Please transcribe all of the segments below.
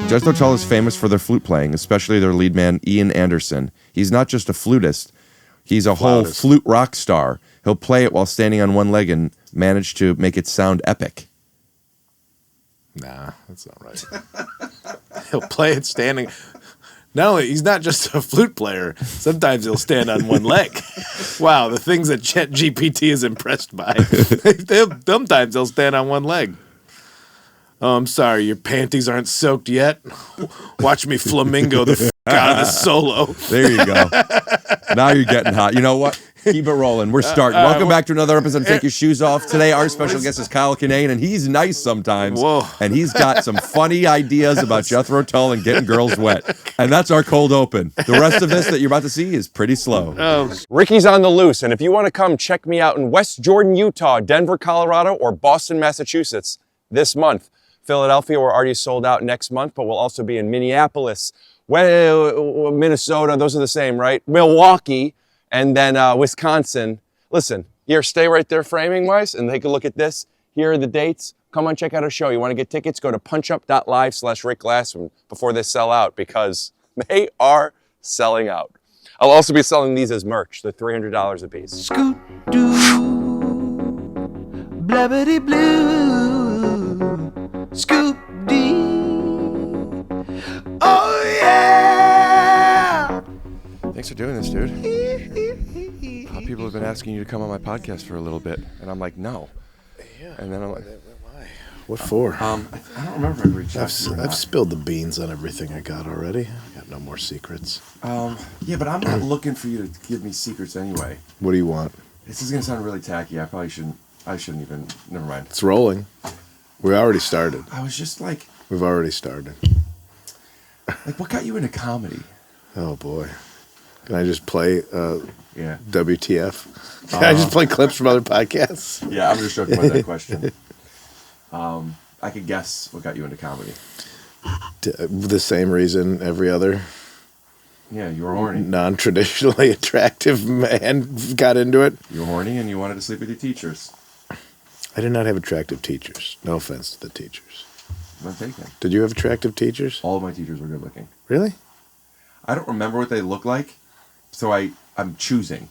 Jethro Tull is famous for their flute playing, especially their lead man, Ian Anderson. He's not just a flutist, he's a whole flute rock star. He'll play it while standing on one leg and manage to make it sound epic. Nah, that's not right. He'll play it standing. No, he's not just a flute player. Sometimes he'll stand on one leg. Wow, the things that ChatGPT is impressed by. Sometimes he'll stand on one leg. Oh, I'm sorry, your panties aren't soaked yet? Watch me flamingo the out of the solo. There you go. Now you're getting hot. You know what? Keep it rolling. We're starting. Welcome back to another episode of Take Your Shoes Off. Today, our special guest is Kyle Kinane, and he's nice sometimes. Whoa. And he's got some funny ideas about Jethro Tull and getting girls wet. And that's our cold open. The rest of this that you're about to see is pretty slow. Oh. Ricky's on the loose, and if you want to come check me out in West Jordan, Utah, Denver, Colorado, or Boston, Massachusetts this month. Philadelphia, we're already sold out next month, but we'll also be in Minneapolis, Minnesota, those are the same, right? Milwaukee, and then Wisconsin. Listen, here, stay right there framing-wise, and take a look at this. Here are the dates. Come on, check out our show. You want to get tickets? Go to punchup.live/Rick Glassman before they sell out, because they are selling out. I'll also be selling these as merch. They're $300 a piece. Scoot-doo, blabbity-blue. Scoop-dee, oh yeah! Thanks for doing this, dude. People have been asking you to come on my podcast for a little bit, and I'm like, no. Yeah. And then I'm like, why? What for? I don't remember if I reached out to you or I've not. spilled the beans on everything I got already. I got no more secrets. Yeah, but I'm not looking for you to give me secrets anyway. What do you want? This is gonna sound really tacky. I shouldn't even. Never mind. It's rolling. We already started. I was just like, We've already started. what got you into comedy? Oh boy. Can I just play Yeah. WTF? Can I just play clips from other podcasts? Yeah, I'm just joking about that question. I could guess what got you into comedy. The same reason every other Yeah, you were horny. non-traditionally attractive man got into it. You were horny and you wanted to sleep with your teachers. I did not have attractive teachers. No offense to the teachers. I'm taken. Did you have attractive teachers? All of my teachers were good looking. Really? I don't remember what they look like, so I'm choosing.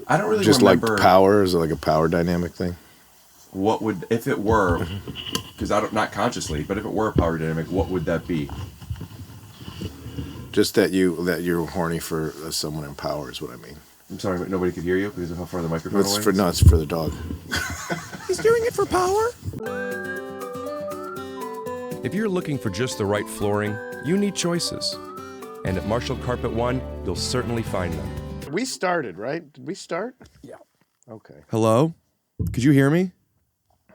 I don't really Just remember. like power? Is it like a power dynamic thing? What would, if it were, because not consciously, but if it were a power dynamic, what would that be? Just that you're horny for someone in power is what I mean. I'm sorry, but nobody could hear you because of how far the microphone It's away for is? no, it's for the dog. He's doing it for power. If you're looking for just the right flooring, you need choices. And at Marshall Carpet One, you'll certainly find them. We started, right? Did we start? Yeah. Okay. Hello? Could you hear me? I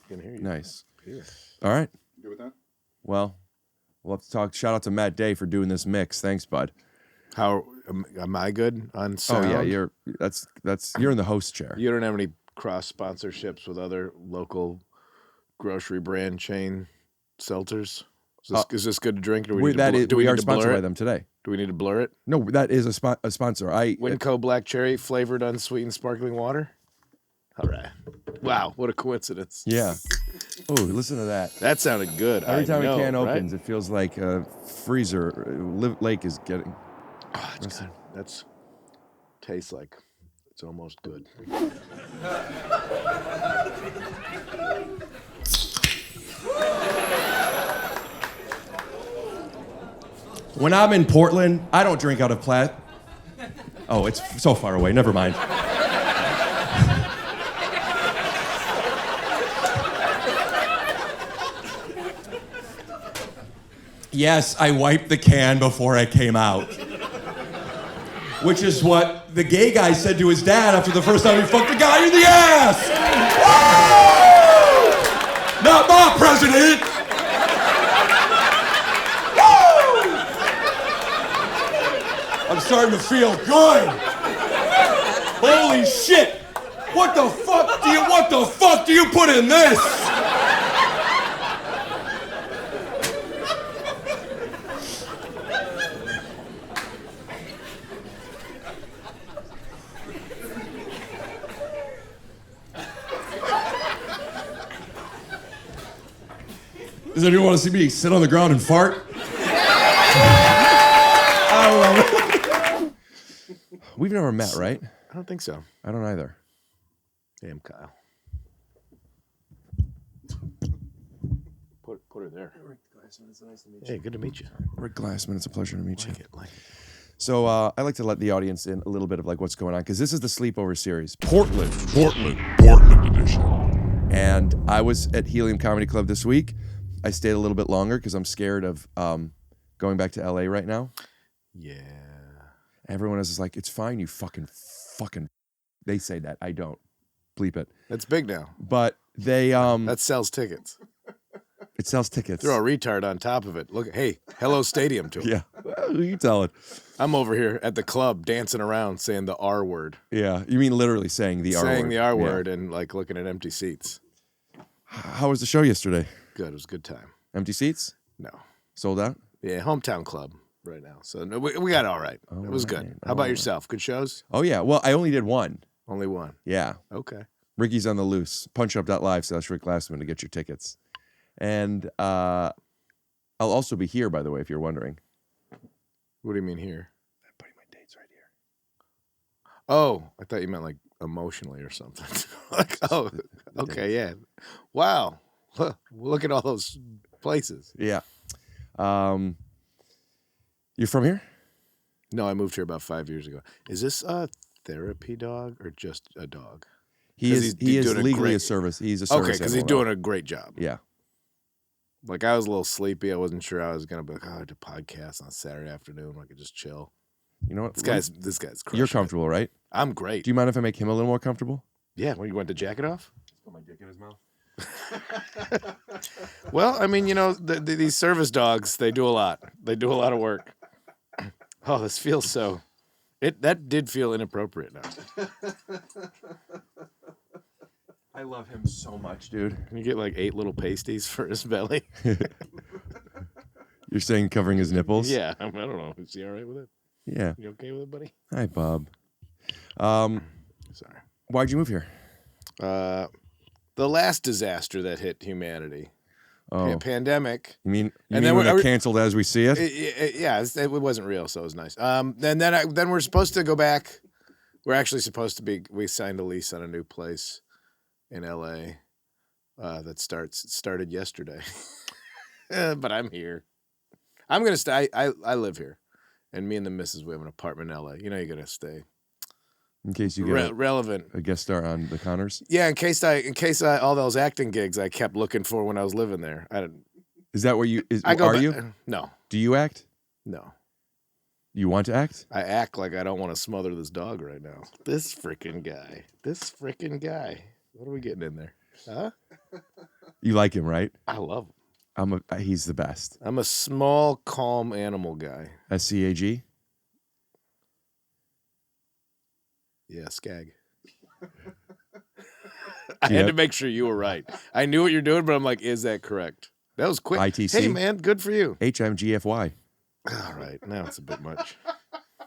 can hear you. Nice. Yeah. All right. You good with that? Well, we'll have to talk. Shout out to Matt Day for doing this mix. Thanks, bud. How am I good on sound? Oh yeah, you're in the host chair. You don't have any cross sponsorships with other local grocery brand chain seltzers? Is this good to drink? Or We are sponsored by them today. Do we need to blur it? No, that is a sponsor. Winco Black Cherry flavored unsweetened sparkling water. All right. Wow, what a coincidence. Yeah. Oh, listen to that. That sounded good. Every time a a can opens, it feels like a freezer lake is getting. Oh, that's good. That's tastes like it's almost good. When I'm in Portland, I don't drink out of Oh, it's so far away. Never mind. Yes, I wiped the can before I came out. Which is what the gay guy said to his dad after the first time he fucked a guy in the ass! Woo! Not my president! Woo! I'm starting to feel good! Holy shit! What the fuck do you put in this? Does anyone want to see me sit on the ground and fart? I don't know. We've never met, right? I don't think so. I don't either. Damn, Kyle. Put her there. Rick Glassman, it's nice to meet you. Hey, good to meet you. Rick Glassman, it's a pleasure to meet you. Like it. So I like to let the audience in a little bit of like what's going on, because this is the Sleepover series, Portland edition. And I was at Helium Comedy Club this week. I stayed a little bit longer because I'm scared of going back to LA right now. Yeah. Everyone else is like, it's fine, you fucking. They say that. I don't. Bleep it. That's big now. But they that sells tickets. It sells tickets. Throw a retard on top of it. Look, hey, hello stadium to it. Yeah. Well, who you telling? I'm over here at the club dancing around saying the R word. Yeah. You mean literally saying the R word. Saying the R word and like looking at empty seats. How was the show yesterday? Good. It was a good time. Empty seats? No. Sold out? Yeah, hometown club right now. So no, we got it all right. It was good. How about yourself? Good shows? Oh, yeah. Well, I only did one. Only one? Yeah. Okay. Ricky's on the loose. Punchup.live/Rick Glassman to get your tickets. And I'll also be here, by the way, if you're wondering. What do you mean here? I'm putting my dates right here. Oh, I thought you meant like emotionally or something. Like, oh, okay, yeah. Wow. Look at all those places. Yeah. You're from here? No, I moved here about 5 years ago. Is this a therapy dog or just a dog? He is legally a service. He's a service. Okay, because he's doing a great job. Yeah. Like, I was a little sleepy. I wasn't sure I was going to be like, oh, I did a podcast on Saturday afternoon. I could just chill. You know what? This guy's crushing. You're comfortable, right? I'm great. Do you mind if I make him a little more comfortable? Yeah. When you want the jacket off? Put my dick in his mouth. Well, I mean, you know, these service dogs, they do a lot. They do a lot of work. Oh, this feels so... That did feel inappropriate now. I love him so much, dude. Can you get like 8 little pasties for his belly? You're saying covering his nipples? Yeah, I don't know. Is he all right with it? Yeah. You okay with it, buddy? Hi, Bob. Sorry. Why'd you move here? The last disaster that hit humanity. Oh. Pandemic. You mean when it canceled as we see it? Yeah, it wasn't real, so it was nice. Then we're supposed to go back. We're actually supposed to be. We signed a lease on a new place in LA that started yesterday. But I'm here. I'm gonna stay. I live here, and me and the missus, we have an apartment in LA. You know, you're gonna stay. In case you get relevant a guest star on The Connors. Yeah, in case all those acting gigs I kept looking for when I was living there. Is that where you? You? No. Do you act? No. You want to act? I act like I don't want to smother this dog right now. This freaking guy. What are we getting in there? Huh? You like him, right? I love him. He's the best. I'm a small, calm animal guy. SCAG? Yeah, Skag. I had to make sure you were right. I knew what you're doing, but I'm like, is that correct? That was quick. ITC? Hey, man, good for you. HMGFY. All right, now it's a bit much.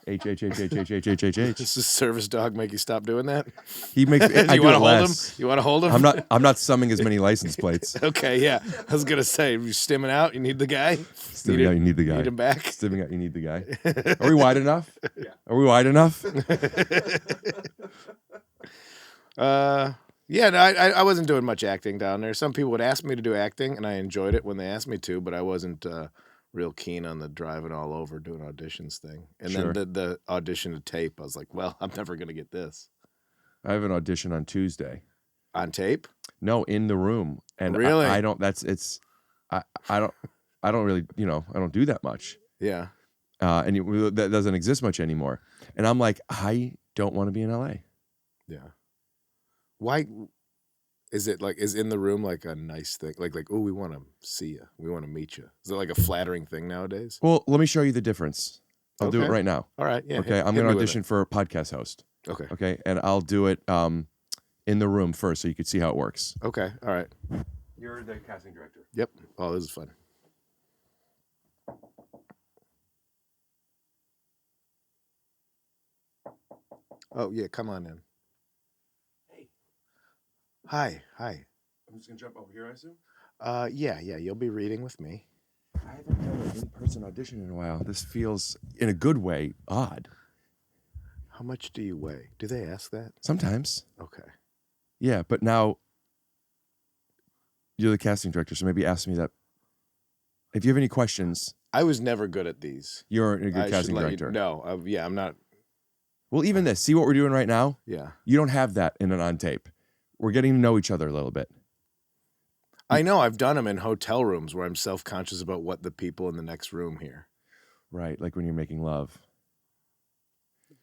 H. Does this service dog make you stop doing that? He makes. You want to hold him? You want to hold him? I'm not summing as many license plates. Okay, yeah. I was gonna say, you're stimming out. You need the guy. Stimming out. You need the guy. Need him back. Stimming out. You need the guy. Are we wide enough? Yeah. Are we wide enough? Yeah. No, I wasn't doing much acting down there. Some people would ask me to do acting, and I enjoyed it when they asked me to, but I wasn't real keen on the driving all over doing auditions thing. And Sure. then the audition to tape, I was like, well, I'm never going to get this. I have an audition on Tuesday. On tape? No, in the room. And Really? I don't really, I don't do that much. Yeah. That doesn't exist much anymore. And I'm like, I don't want to be in LA. Yeah. Why is it like, is in the room like a nice thing? Like, oh, we want to see you. We want to meet you. Is it like a flattering thing nowadays? Well, let me show you the difference. I'll do it right now. All right. Yeah. Okay. I'm going to audition for a podcast host. Okay. Okay. And I'll do it in the room first so you can see how it works. Okay. All right. You're the casting director. Yep. Oh, this is fun. Oh, yeah. Come on in. Hey. Hi. I'm just going to jump over here, I assume? Yeah. You'll be reading with me. I haven't done an in-person audition in a while. This feels, in a good way, odd. How much do you weigh? Do they ask that? Sometimes. Okay. Yeah, but now you're the casting director, so maybe ask me that. If you have any questions, I was never good at these. you're a good casting director. I'm not. Well, even this, see what we're doing right now? Yeah. You don't have that in an on tape. We're getting to know each other a little bit. I know. I've done them in hotel rooms where I'm self-conscious about what the people in the next room hear. Right, like when you're making love.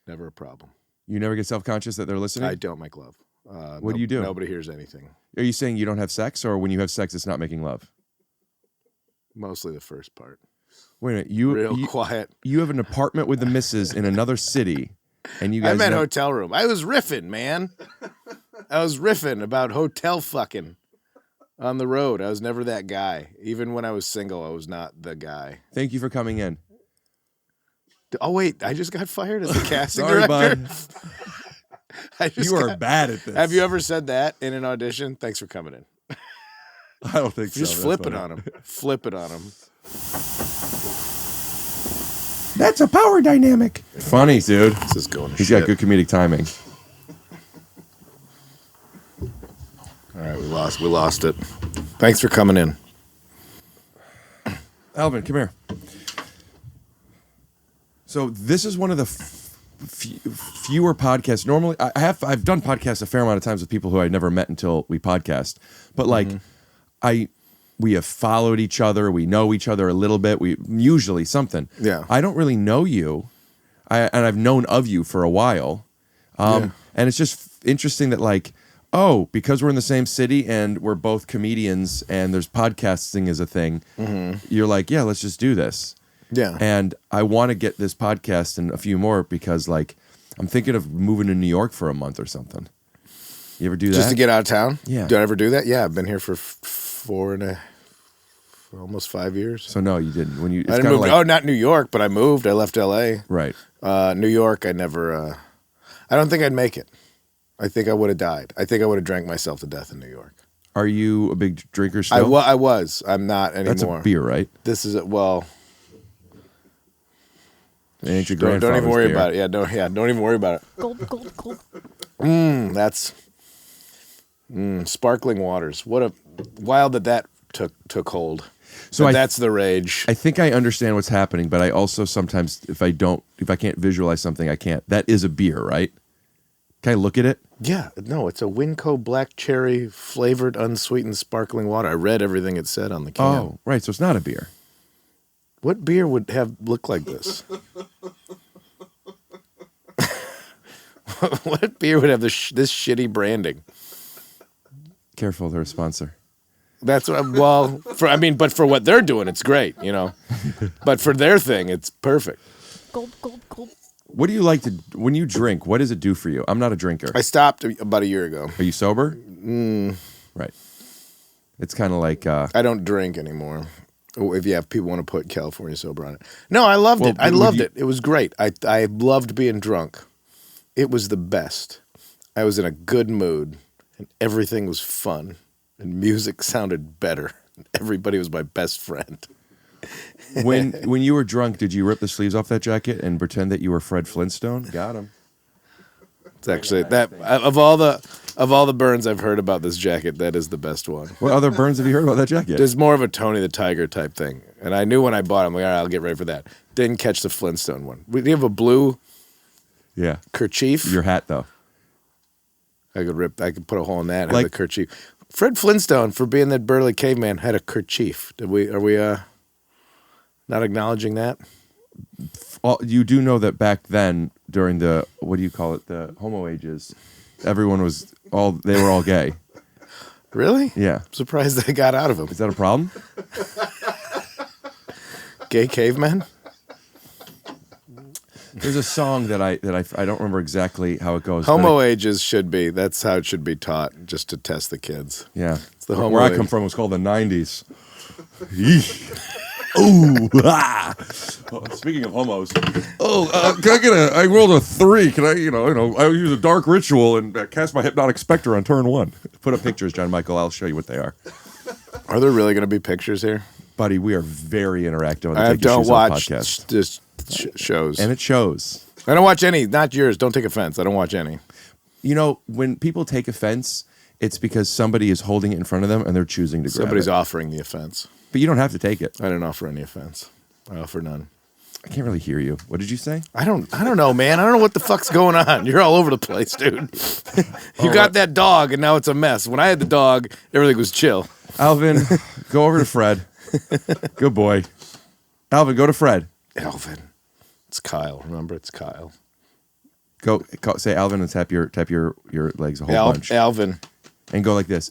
Never a problem. You never get self-conscious that they're listening? I don't make love. What do you do? Nobody hears anything. Are you saying you don't have sex, or when you have sex, it's not making love? Mostly the first part. Wait a minute. You Quiet. You have an apartment with the missus in another city, and you guys... I meant hotel room. I was riffing, man. I was riffing about hotel fucking on the road. I was never that guy. Even when I was single, I was not the guy. Thank you for coming in. Oh, wait. I just got fired as a casting Sorry, director? bud. You are bad at this. Have you ever said that in an audition? Thanks for coming in. I don't think so. Just flip it on him. Flip it on him. That's a power dynamic. Funny, dude. This is going to He's shit. got good comedic timing. All right, we lost it. Thanks for coming in. Alvin, come here. So this is one of the fewer podcasts. Normally, I've done podcasts a fair amount of times with people who I'd never met until we podcast. But like, we have followed each other. We know each other a little bit. We usually something. Yeah. I don't really know you, and I've known of you for a while. And it's just interesting that like, oh, because we're in the same city and we're both comedians and there's podcasting as a thing, you're like, yeah, let's just do this. Yeah. And I want to get this podcast and a few more because like I'm thinking of moving to New York for a month or something. You ever do that? Just to get out of town? Yeah. Do I ever do that? Yeah, I've been here for almost 5 years. So no, you didn't. When you, it's I didn't kind of move. like, Oh, not New York, but I moved. I left L.A. right. New York, I never. I don't think I'd make it. I think I would have died. I think I would have drank myself to death in New York. Are you a big drinker still? I was. I'm not anymore. That's a beer, right? This is well. It ain't your Don't even grandfather's worry beer. about it. Don't even worry about it. Gold. That's sparkling waters. What a wild that took hold. So that's the rage. I think I understand what's happening, but I also sometimes if I can't visualize something, I can't. That is a beer, right? Can I look at it? Yeah, no, it's a Winco black cherry flavored unsweetened sparkling water. I read everything it said on the can. Oh, right. So it's not a beer. What beer would look like this? What beer would have this shitty branding? Careful, they're a sponsor. That's what. But for what they're doing, it's great, you know. But for their thing, it's perfect. Gold. What do you like to when you drink? What does it do for you? I'm not a drinker. I stopped about a year ago. Are you sober? Right. It's kind of like I don't drink anymore. If people want to put California sober on it. No, I loved it. I loved it. It was great. I loved being drunk. It was the best. I was in a good mood, and everything was fun, and music sounded better. Everybody was my best friend. when you were drunk, did you rip the sleeves off that jacket and pretend that you were Fred Flintstone? Got him. It's actually that of all the Of all the burns I've heard about this jacket, that is the best one. What other burns have you heard about that jacket? There's more of a Tony the Tiger type thing. And I knew when I bought it, I'm like, all right, I'll get ready for that. Didn't catch the Flintstone one. Do you have a blue kerchief? Your hat, though. I could put a hole in that and have the kerchief. Fred Flintstone, for being that burly caveman, had a kerchief. Are we not acknowledging that? You do know that back then, during the, what do you call it, the Homo ages, everyone they were all gay. Really? Yeah. I'm surprised they got out of him. Is that a problem? Gay cavemen? There's a song that I don't remember exactly how it goes. Homo ages should be. That's how it should be taught, just to test the kids. Yeah. It's the homo Where I age. come from, it was called the 90s. Ooh, ah. Oh, speaking of homos, can I rolled a 3. Can I, I use a dark ritual and cast my hypnotic specter on turn 1. Put up pictures, JonMichael. I'll show you what they are. Are there really going to be pictures here? Buddy, we are very interactive on the I Take Your don't Shoes Off watch podcast. just shows. And it shows. I don't watch any, not yours. Don't take offense. I don't watch any. When people take offense, it's because somebody is holding it in front of them and they're choosing to grab Somebody's it. offering the offense. But you don't have to take it. I didn't offer any offense. I offer none. I can't really hear you. What did you say? I don't know, man. I don't know what the fuck's going on. You're all over the place, dude. You got that dog, and now it's a mess. When I had the dog, everything was chill. Alvin, go over to Fred. Good boy. Alvin, go to Fred. Alvin. It's Kyle. Remember, it's Kyle. Go say Alvin and tap your legs a whole bunch. Alvin. And go like this.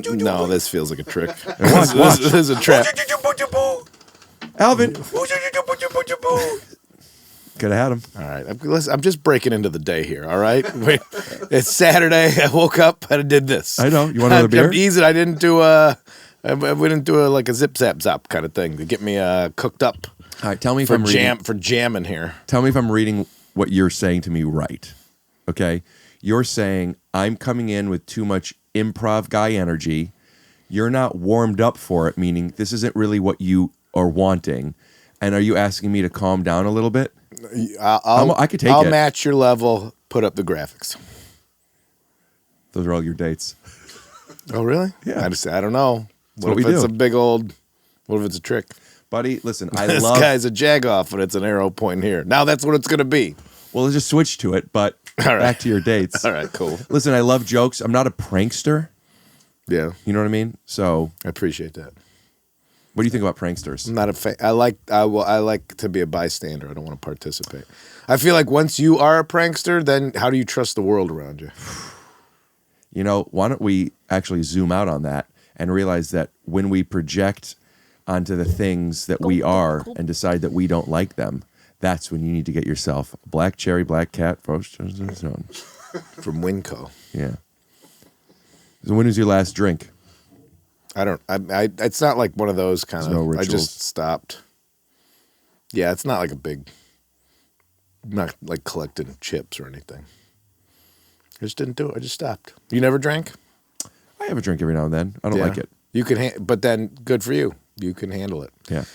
No, this feels like a trick. Watch. This is a trap. Alvin. Could have had him. All right. I'm just breaking into the day here, all right? Wait, it's Saturday. I woke up and I did this. I know. You want another beer? I'm easing. I didn't do like a zip zap zap kind of thing to get me cooked up. All right, tell me if I'm reading. For jamming here. Tell me if I'm reading what you're saying to me right. Okay? You're saying I'm coming in with too much improv guy energy. You're not warmed up for it, meaning this isn't really what you are wanting. And are you asking me to calm down a little bit? I could take it. I'll match your level, put up the graphics. Those are all your dates. Oh, really? Yeah. I don't know. What if we it's do. a big old, what if it's a trick? Buddy, listen, This guy's a jagoff and it's an arrow pointing here. Now that's what it's going to be. Well, let's just switch to it, but back to your dates. All right, cool. Listen, I love jokes. I'm not a prankster. Yeah. You know what I mean? So, I appreciate that. what do you think about pranksters? I'm not a fan. I like to be a bystander. I don't want to participate. I feel like once you are a prankster, then how do you trust the world around you? Why don't we actually zoom out on that and realize that when we project onto the things that we are and decide that we don't like them, that's when you need to get yourself a black cherry, black cat, From Winco. Yeah. So when was your last drink? I don't. It's not like one of those kind of. No I rituals. just stopped. Yeah, it's not like a big. Not like collecting chips or anything. I just didn't do it. I just stopped. You never drank? I have a drink every now and then. I don't like it. You can, but then good for you. You can handle it. Yeah.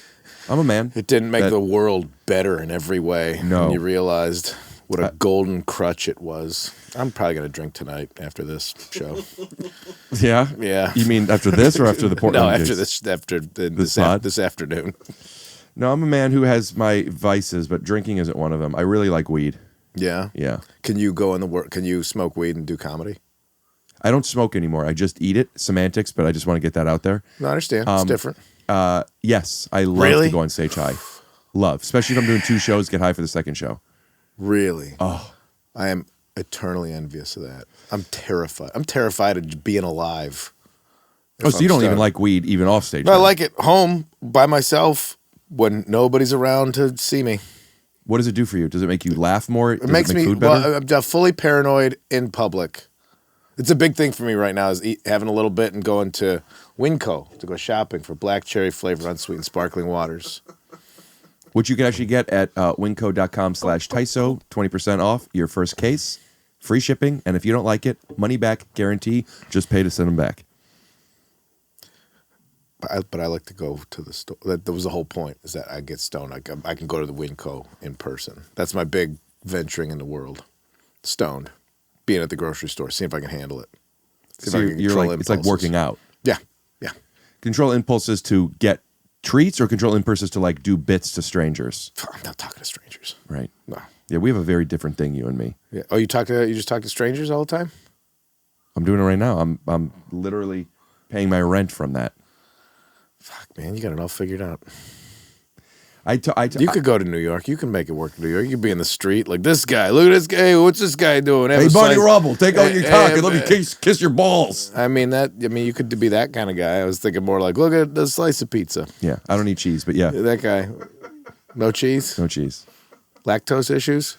I'm a man. It didn't make the world better in every way. No. When you realized what a golden crutch it was. I'm probably going to drink tonight after this show. Yeah? Yeah. You mean after this or after the Portland No, after gigs? this afternoon. No, I'm a man who has my vices, but drinking isn't one of them. I really like weed. Yeah. Yeah. Can you go in the work? Can you smoke weed and do comedy? I don't smoke anymore. I just eat it. Semantics, but I just want to get that out there. No, I understand. It's different. Yes, I love Really? to go on stage high. Love. Especially if I'm doing 2 shows, get high for the second show. Really? Oh. I am eternally envious of that. I'm terrified. I'm terrified of being alive. Oh, so you don't even like weed even off stage? No, I then? like it home by myself when nobody's around to see me. What does it do for you? Does it make you laugh more? Does It makes it make me food better? well. I'm fully paranoid in public. It's a big thing for me right now. Is having a little bit and going to Winco to go shopping for black cherry flavored unsweetened sparkling waters. Which you can actually get at winco.com/TYSO, 20% off your first case, free shipping, and if you don't like it, money back guarantee. Just pay to send them back. But I like to go to the store. That was the whole point. Is that I get stoned. I can go to the Winco in person. That's my big venturing in the world. Stoned. being at the grocery store, seeing if I can handle it. See if So I can you're control like, it's like impulses. working out. Yeah. Control impulses to get treats or control impulses to like do bits to strangers. I'm not talking to strangers. Right. No. Yeah, we have a very different thing, you and me. Yeah. Oh, you just talk to strangers all the time? I'm doing it right now. I'm literally paying my rent from that. Fuck, man, you got it all figured out. You could go to New York. You can make it work in New York. You could be in the street like this guy. Look at this guy. Hey, what's this guy doing? Have Hey, a Bunny slice- Rubble, take out your cock and let me hey, kiss your balls. I mean, you could be that kind of guy. I was thinking more like, look at the slice of pizza. Yeah, I don't eat cheese, but yeah, That guy. No cheese? no cheese. Lactose issues?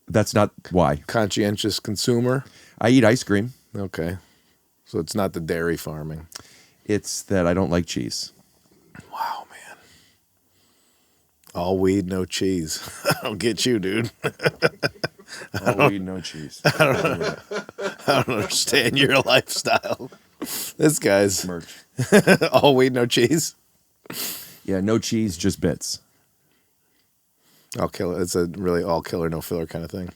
That's not why. Conscientious consumer? I eat ice cream. Okay. So it's not the dairy farming. It's that I don't like cheese. Wow, man. All weed, no cheese. I'll get you, dude. I eat no cheese. I don't understand your lifestyle. This guy's Merch. all weed, no cheese. Yeah, no cheese, just bits. All killer. It's a really all killer, no filler kind of thing.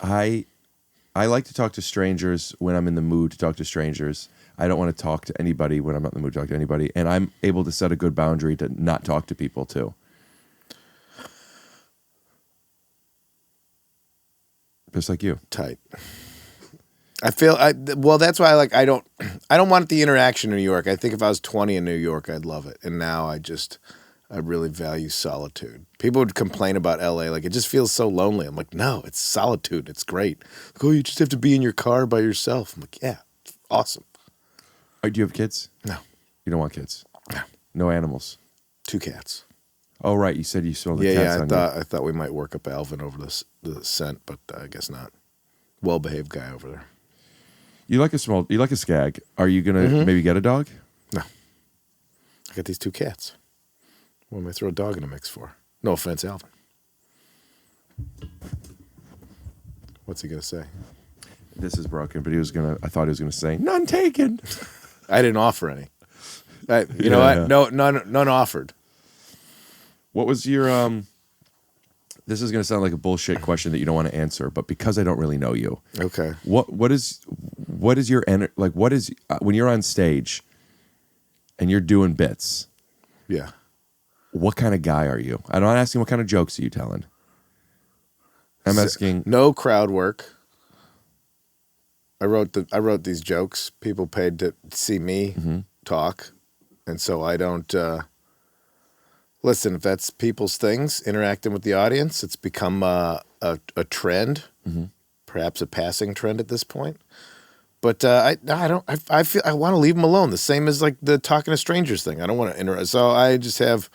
I like to talk to strangers when I'm in the mood to talk to strangers. I don't want to talk to anybody when I'm not in the mood to talk to anybody. And I'm able to set a good boundary to not talk to people too. Just like you. Tight. Well, that's why I don't want the interaction in New York. I think if I was 20 in New York, I'd love it. And now I really value solitude. People would complain about LA, like it just feels so lonely. I'm like, no, it's solitude. It's great. Like, oh, you just have to be in your car by yourself. I'm like, yeah, it's awesome. Do you have kids? No. You don't want kids? No. No animals? 2 cats. Oh, right. You said you saw the Yeah, cats on I thought we might work up Alvin over the scent, but I guess not. Well-behaved guy over there. You like a skag. Are you going to maybe get a dog? No. I got these 2 cats. What am I throw a dog in a mix for? No offense, Alvin. What's he gonna say? This is broken, but I thought he was gonna say, none taken. I didn't offer any. You know what? No, none offered. What was your this is gonna sound like a bullshit question that you don't want to answer, but because I don't really know you. Okay. What is your like what is when you're on stage and you're doing bits? Yeah. What kind of guy are you? I'm not asking what kind of jokes are you telling. I'm asking no crowd work. I wrote these jokes. People paid to see me talk, and so I don't listen. If that's people's things, interacting with the audience, it's become a trend, perhaps a passing trend at this point. But I feel I want to leave them alone. The same as like the talking to strangers thing. I don't want to interrupt. So I just have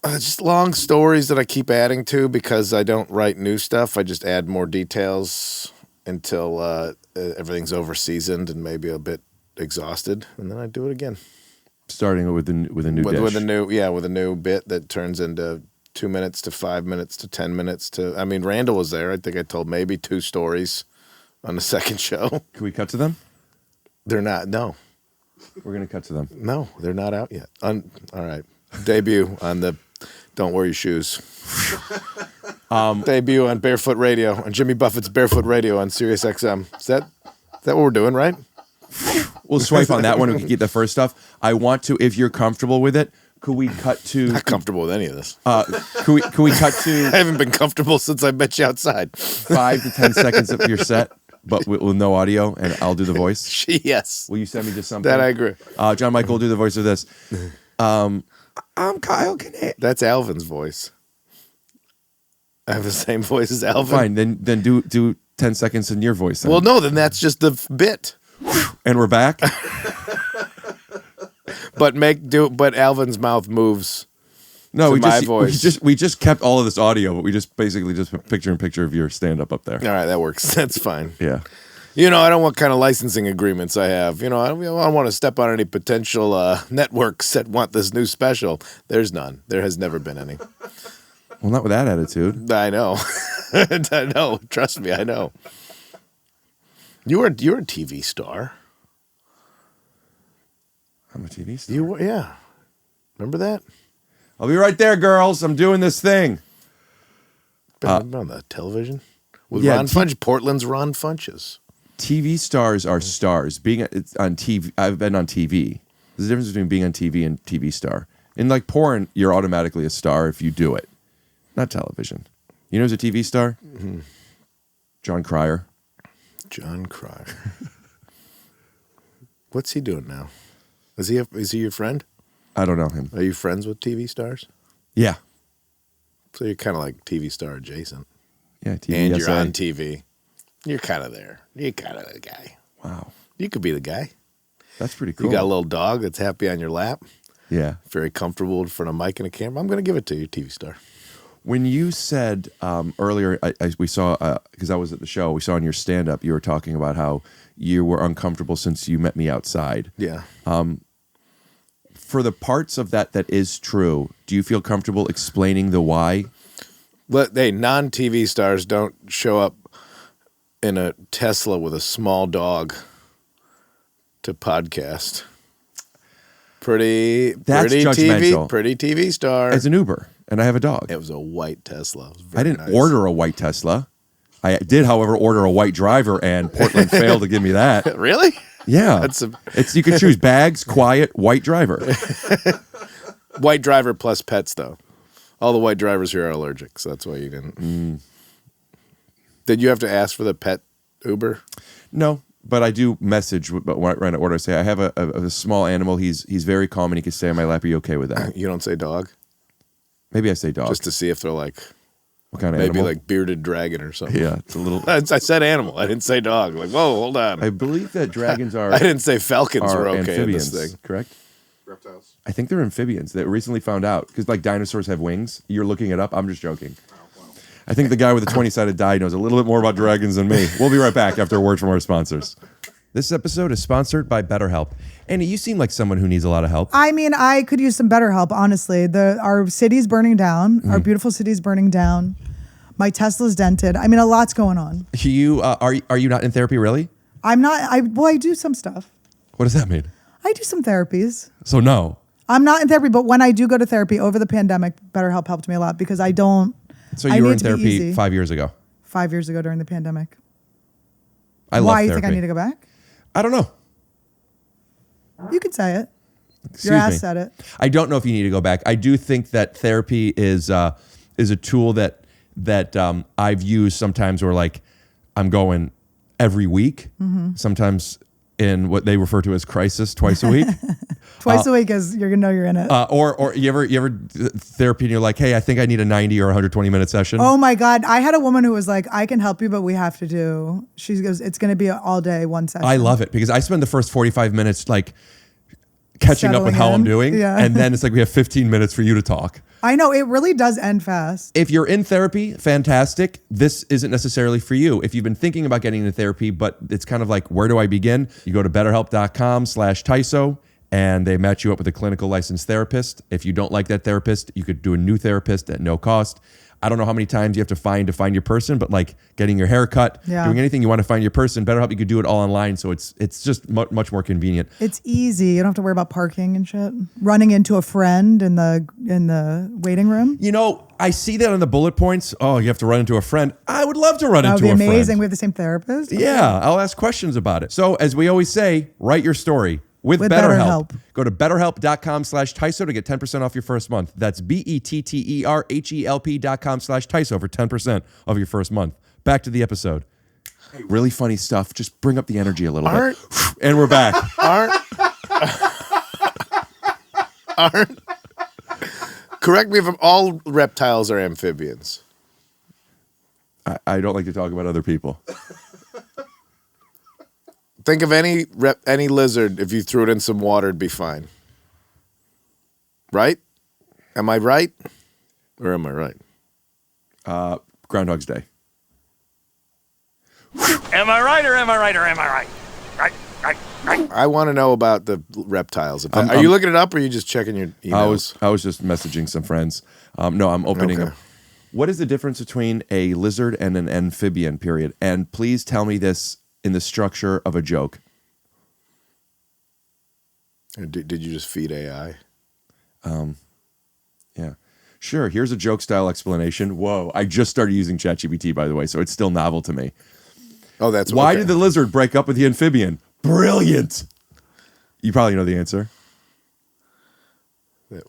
just long stories that I keep adding to because I don't write new stuff. I just add more details until everything's over seasoned and maybe a bit exhausted, and then I do it again. starting with a new dish. With a new bit that turns into 2 minutes to 5 minutes to 10 minutes to. I mean, Randall was there. I think I told maybe 2 stories on the second show. Can we cut to them? They're not. No, We're gonna cut to them. no, they're not out yet. All right, debut on the Don't Wear Your Shoes. Debut on Barefoot Radio, on Jimmy Buffett's Barefoot Radio on Sirius XM. Is that what we're doing, right? We'll swipe on that one. We can get the first stuff. I want to, if you're comfortable with it, could we cut to? Not comfortable with any of this. Could we cut to? I haven't been comfortable since I met you outside. 5 to 10 seconds of your set, but with no audio, and I'll do the voice. Yes. Will you send me just something? That I agree. JonMichael will do the voice of this. I'm Kyle Kinane. That's Alvin's voice. I have the same voice as Alvin. Fine, then do 10 seconds in your voice. Then. Well, no, then that's just the bit. And we're back. But Alvin's mouth moves. No, voice. we just kept all of this audio, but we just basically just put picture in picture of your stand up there. All right, that works. That's fine. Yeah. You know, I don't know what kind of licensing agreements I have. You know, I don't want to step on any potential networks that want this new special. There's none. There has never been any. Well, not with that attitude. I know. I know. Trust me, I know. You're a TV star. I'm a TV star. Yeah. Remember that? I'll be right there, girls. I'm doing this thing. Been on the television. With Ron Funch, Portland's Ron Funches. TV stars are stars. On TV, I've been on TV. There's a difference between being on TV and TV star. In like porn, you're automatically a star if you do it. Not television. You know who's a TV star? Mm-hmm. John Cryer. John Cryer. What's he doing now? Is he your friend? I don't know him. Are you friends with TV stars? Yeah. So you're kind of like TV star adjacent. Yeah, TV. And you're on TV. You're kind of there. You're kind of the guy. Wow. You could be the guy. That's pretty cool. You got a little dog that's happy on your lap. Yeah. Very comfortable in front of a mic and a camera. I'm going to give it to you, TV star. When you said earlier, we saw, because I was at the show, we saw in your stand-up, you were talking about how you were uncomfortable since you met me outside. Yeah. For the parts of that is true, do you feel comfortable explaining the why? But hey, non-TV stars don't show up in a Tesla with a small dog to podcast. Pretty judgmental. Pretty TV star. As an Uber, and I have a dog. It was a white Tesla. I didn't order a white Tesla. I did, however, order a white driver, and Portland failed to give me that. Really? Yeah. You can choose bags, quiet, white driver. White driver plus pets, though. All the white drivers here are allergic, so that's why you didn't. Did you have to ask for the pet Uber? No, but I do message when I order. I say, I have a small animal. He's very calm, and he can stay on my lap. Are you okay with that? You don't say dog? Maybe I say dog. Just to see if they're like... What kind of maybe animal? like bearded dragon or something. Yeah, it's a little... I said animal. I didn't say dog. Like, whoa, hold on. I believe that dragons are... I didn't say falcons were okay amphibians, in this thing. Correct? Reptiles. I think they're amphibians. They recently found out. Because like dinosaurs have wings. You're looking it up. I'm just joking. Wow. I think the guy with the 20-sided die knows a little bit more about dragons than me. We'll be right back after a word from our sponsors. This episode is sponsored by BetterHelp. Annie, you seem like someone who needs a lot of help. I mean, I could use some better help, honestly. Our city's burning down. Our beautiful city's burning down. My Tesla's dented. I mean, a lot's going on. You are you not in therapy, really? I'm not. I do some stuff. What does that mean? I do some therapies. So no. I'm not in therapy, but when I do go to therapy over the pandemic, BetterHelp helped me a lot because I don't. So you were in therapy 5 years ago? 5 years ago during the pandemic. I love Why, therapy. you think I need to go back? I don't know. You could say it. Excuse Your ass me. said it. I don't know if you need to go back. I do think that therapy is a tool that I've used sometimes where like I'm going every week, sometimes in what they refer to as crisis twice a week. Twice a week is you're gonna know you're in it. Or you ever therapy and you're like, hey, I think I need a 90 or 120 minute session. Oh my God. I had a woman who was like, I can help you, but we have to do. She goes, it's going to be all day, one session. I love it because I spend the first 45 minutes like catching up with how I'm doing. Yeah. And then it's like we have 15 minutes for you to talk. I know. It really does end fast. If you're in therapy, fantastic. This isn't necessarily for you. If you've been thinking about getting into therapy, but it's kind of like, where do I begin? You go to betterhelp.com/TYSO and they match you up with a clinical licensed therapist. If you don't like that therapist, you could do a new therapist at no cost. I don't know how many times you have to find your person, but like getting your hair cut, doing anything you want to find your person, BetterHelp, you could do it all online. So it's just much more convenient. It's easy. You don't have to worry about parking and shit. Running into a friend in the waiting room. You know, I see that on the bullet points. Oh, you have to run into a friend. I would love to run into a friend. That would be amazing. We have the same therapist. Yeah, I'll ask questions about it. So as we always say, write your story. With BetterHelp. Go to betterhelp.com/TYSO to get 10% off your first month. That's BETTERHELP.com/TYSO for 10% of your first month. Back to the episode. Hey, really funny stuff. Just bring up the energy a little bit. And we're back. Correct me if all reptiles are amphibians. I don't like to talk about other people. Think of any lizard, if you threw it in some water, it'd be fine. Right? Am I right? Or am I right? Groundhog's Day. Am I right or am I right or am I right? Right. I want to know about the reptiles. Are you looking it up or are you just checking your emails? I was just messaging some friends. No, I'm opening up. What is the difference between a lizard and an amphibian, period? And please tell me this in the structure of a joke. Did you just feed AI? Yeah. Sure, here's a joke style explanation. Whoa, I just started using ChatGPT, by the way, so it's still novel to me. Oh, that's why okay. did the lizard break up with the amphibian? Brilliant. You probably know the answer. I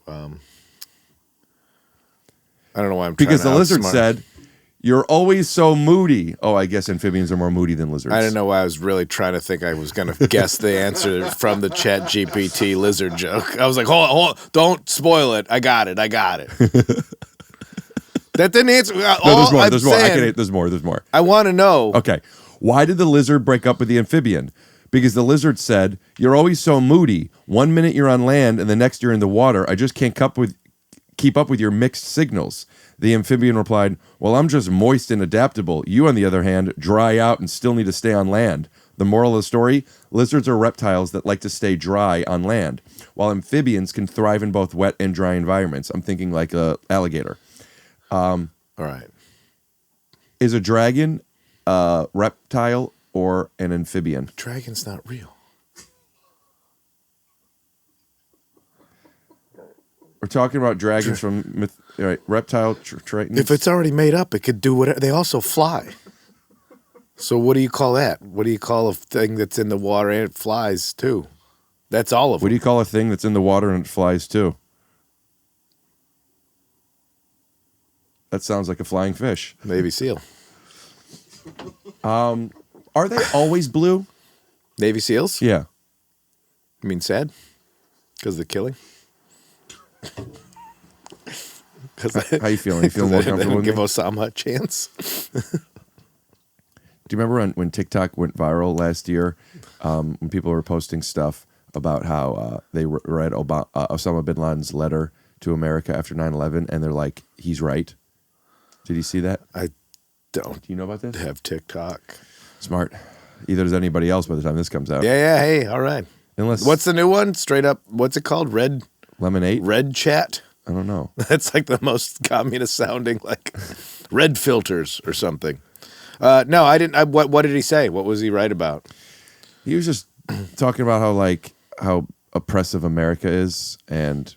don't know why I'm because trying the to lizard outsmart. said, "You're always so moody." Oh, I guess amphibians are more moody than lizards. I didn't know why I was really trying to think I was going to guess the answer from the ChatGPT lizard joke. I was like, hold on, don't spoil it. I got it. That didn't answer. No, there's more. There's more. There's more. I want to know. Okay. Why did the lizard break up with the amphibian? Because the lizard said, "You're always so moody. 1 minute you're on land and the next you're in the water. I just can't keep up with your mixed signals." The amphibian replied, "Well, I'm just moist and adaptable. You, on the other hand, dry out and still need to stay on land." The moral of the story, lizards are reptiles that like to stay dry on land, while amphibians can thrive in both wet and dry environments. I'm thinking like a alligator. All right. Is a dragon a reptile or an amphibian? Dragon's not real. We're talking about dragons from reptile, tritons. If it's already made up, it could do whatever. They also fly. So what do you call that? What do you call a thing that's in the water and it flies too? That's all of them. What do you call a thing that's in the water and it flies too? That sounds like a flying fish. Navy SEAL. Are they always blue? Navy SEALs? Yeah. You mean sad? Because of the killing? How you feeling? You feeling more comfortable with me? Give Osama a chance. Do you remember when TikTok went viral last year? When people were posting stuff about how they read Osama bin Laden's letter to America after 9/11, and they're like, "He's right." Did you see that? I don't. Do you know about this? Have TikTok. Smart. Either does anybody else by the time this comes out. Yeah. Hey, all right. Unless what's the new one? Straight up. What's it called? Red Lemonade? Red Chat. I don't know. That's like the most communist sounding, like red filters or something. No, I didn't. What did he say? What was he right about? He was just talking about how oppressive America is and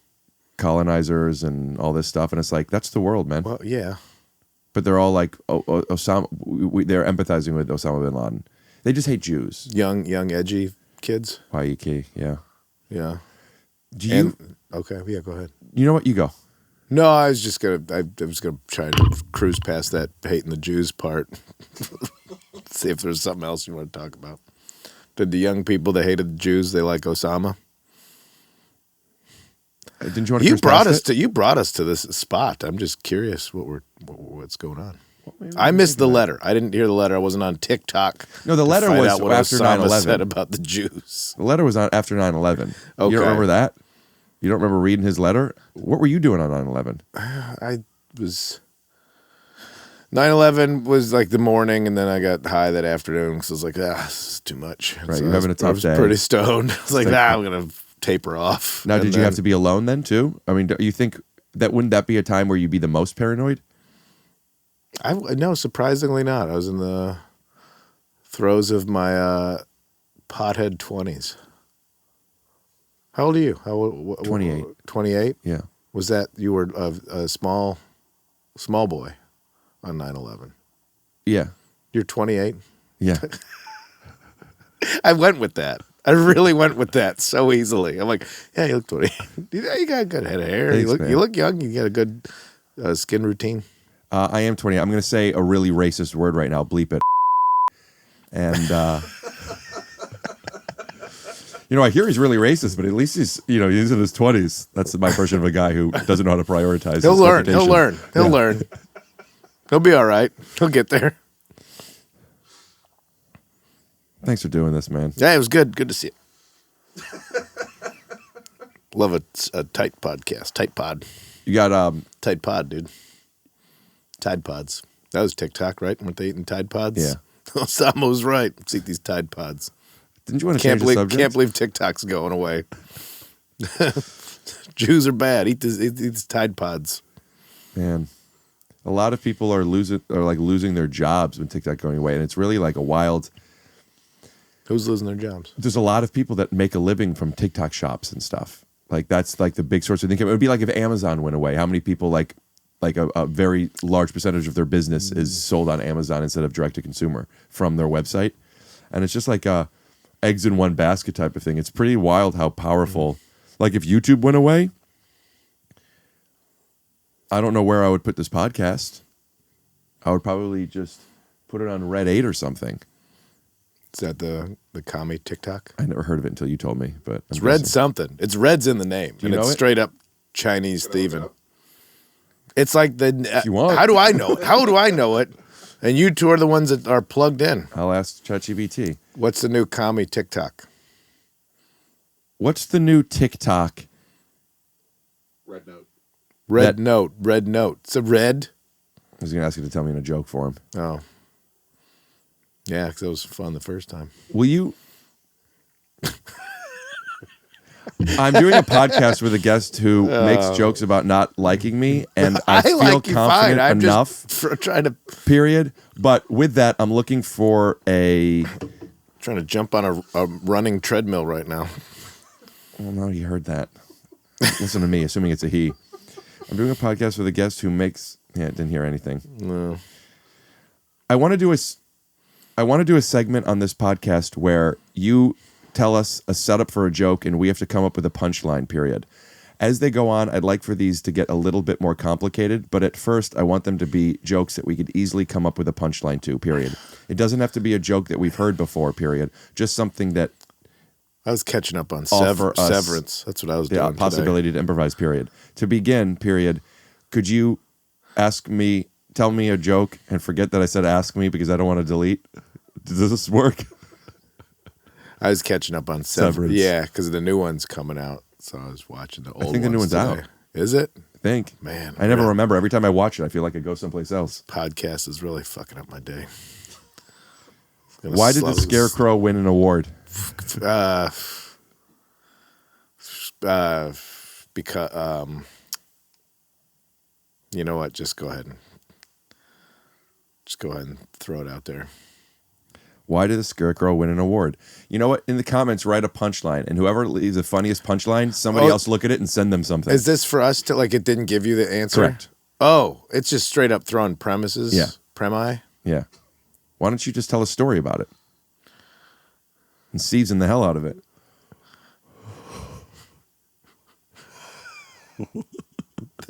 colonizers and all this stuff, and it's like that's the world, man. Well, yeah. But they're all like Osama. They're empathizing with Osama bin Laden. They just hate Jews. Young, edgy kids. YEK, yeah. Yeah. Okay, yeah, go ahead. You know what? You go. No, I was just gonna. I was gonna try to cruise past that hating the Jews part. See if there's something else you want to talk about. Did the young people that hated the Jews, they like Osama? Didn't you want to? You brought us to this spot. I'm just curious what's going on. I missed the letter. I didn't hear the letter. I wasn't on TikTok. No, the letter was after 9/11. Said about the Jews. The letter was on after 9/11. Okay. You don't remember that? You don't remember reading his letter? What were you doing on 9/11? I was 9/11 was like the morning, and then I got high that afternoon because I was like, this is too much. Right, so you're having a tough day. I was pretty stoned. I was like, I'm gonna taper off. Now, did you have to be alone then too? I mean, do you think that wouldn't that be a time where you'd be the most paranoid? No, surprisingly not. I was in the throes of my pothead 20s. How old are you? 28. 28? Yeah. Was that you were a small boy on 9/11? Yeah. You're 28? Yeah. I went with that. I really went with that so easily. I'm like, yeah, you look 20. You got a good head of hair. Thanks, you look young. You got a good skin routine. I am 20. I'm going to say a really racist word right now. Bleep it. And, I hear he's really racist, but at least he's in his 20s. That's my version of a guy who doesn't know how to prioritize. He'll learn. He'll be all right. He'll get there. Thanks for doing this, man. Yeah, it was good. Good to see you. Love a tight podcast. Tight pod. You got Tight pod, dude. Tide Pods. That was TikTok, right? Weren't they eating Tide Pods? Yeah. Osama was right. Let's eat these Tide Pods. Didn't you want to change the subject? Can't believe TikTok's going away. Jews are bad. Eat these Tide Pods. Man, a lot of people are losing their jobs when TikTok going away, and it's really like a wild. Who's losing their jobs? There's a lot of people that make a living from TikTok shops and stuff. Like that's like the big source of income. It would be like if Amazon went away. How many people like like a very large percentage of their business is sold on Amazon instead of direct to consumer from their website. And it's just like a eggs in one basket type of thing. It's pretty wild how powerful. Like if YouTube went away, I don't know where I would put this podcast. I would probably just put it on Red 8 or something. Is that the commie TikTok? I never heard of it until you told me, but it's Red something. It's Red's in the name, and it's straight up Chinese thieving. It's like how do I know it? How do I know it? And you two are the ones that are plugged in. I'll ask ChatGPT. What's the new commie TikTok? What's the new TikTok? Red Note. Red Note. It's a red. I was going to ask you to tell me in a joke form. Oh. Yeah, because it was fun the first time. Will you? I'm doing a podcast with a guest who makes jokes about not liking me, and I feel like confident enough. Just trying to period. But with that, I'm looking for trying to jump on a running treadmill right now. Well, no, you heard that. Listen to me, assuming it's a he. I'm doing a podcast with a guest who makes. Yeah, didn't hear anything. No. I want to do a segment on this podcast where you tell us a setup for a joke and we have to come up with a punchline, period. As they go on, I'd like for these to get a little bit more complicated, but at first I want them to be jokes that we could easily come up with a punchline to, period. It doesn't have to be a joke that we've heard before, period. Just something that I was catching up on Severance. That's what I was doing. The possibility to improvise, period. To begin, period, could you tell me a joke and forget that I said ask me because I don't want to delete? Does this work? I was catching up on Severance. Yeah, because the new one's coming out. So I was watching the old ones. I think the new one's out. Is it? I think. Man. I never remember. Every time I watch it, I feel like I go someplace else. Podcast is really fucking up my day. Why did the Scarecrow win an award? Because you know what? Just go ahead and throw it out there. Why did the Scarecrow win an award? You know what? In the comments, write a punchline, and whoever leaves the funniest punchline, somebody else look at it and send them something. Is this for us to it didn't give you the answer? Correct. Oh, it's just straight up throwing premises. Yeah. Premi. Yeah. Why don't you just tell a story about it? And season the hell out of it.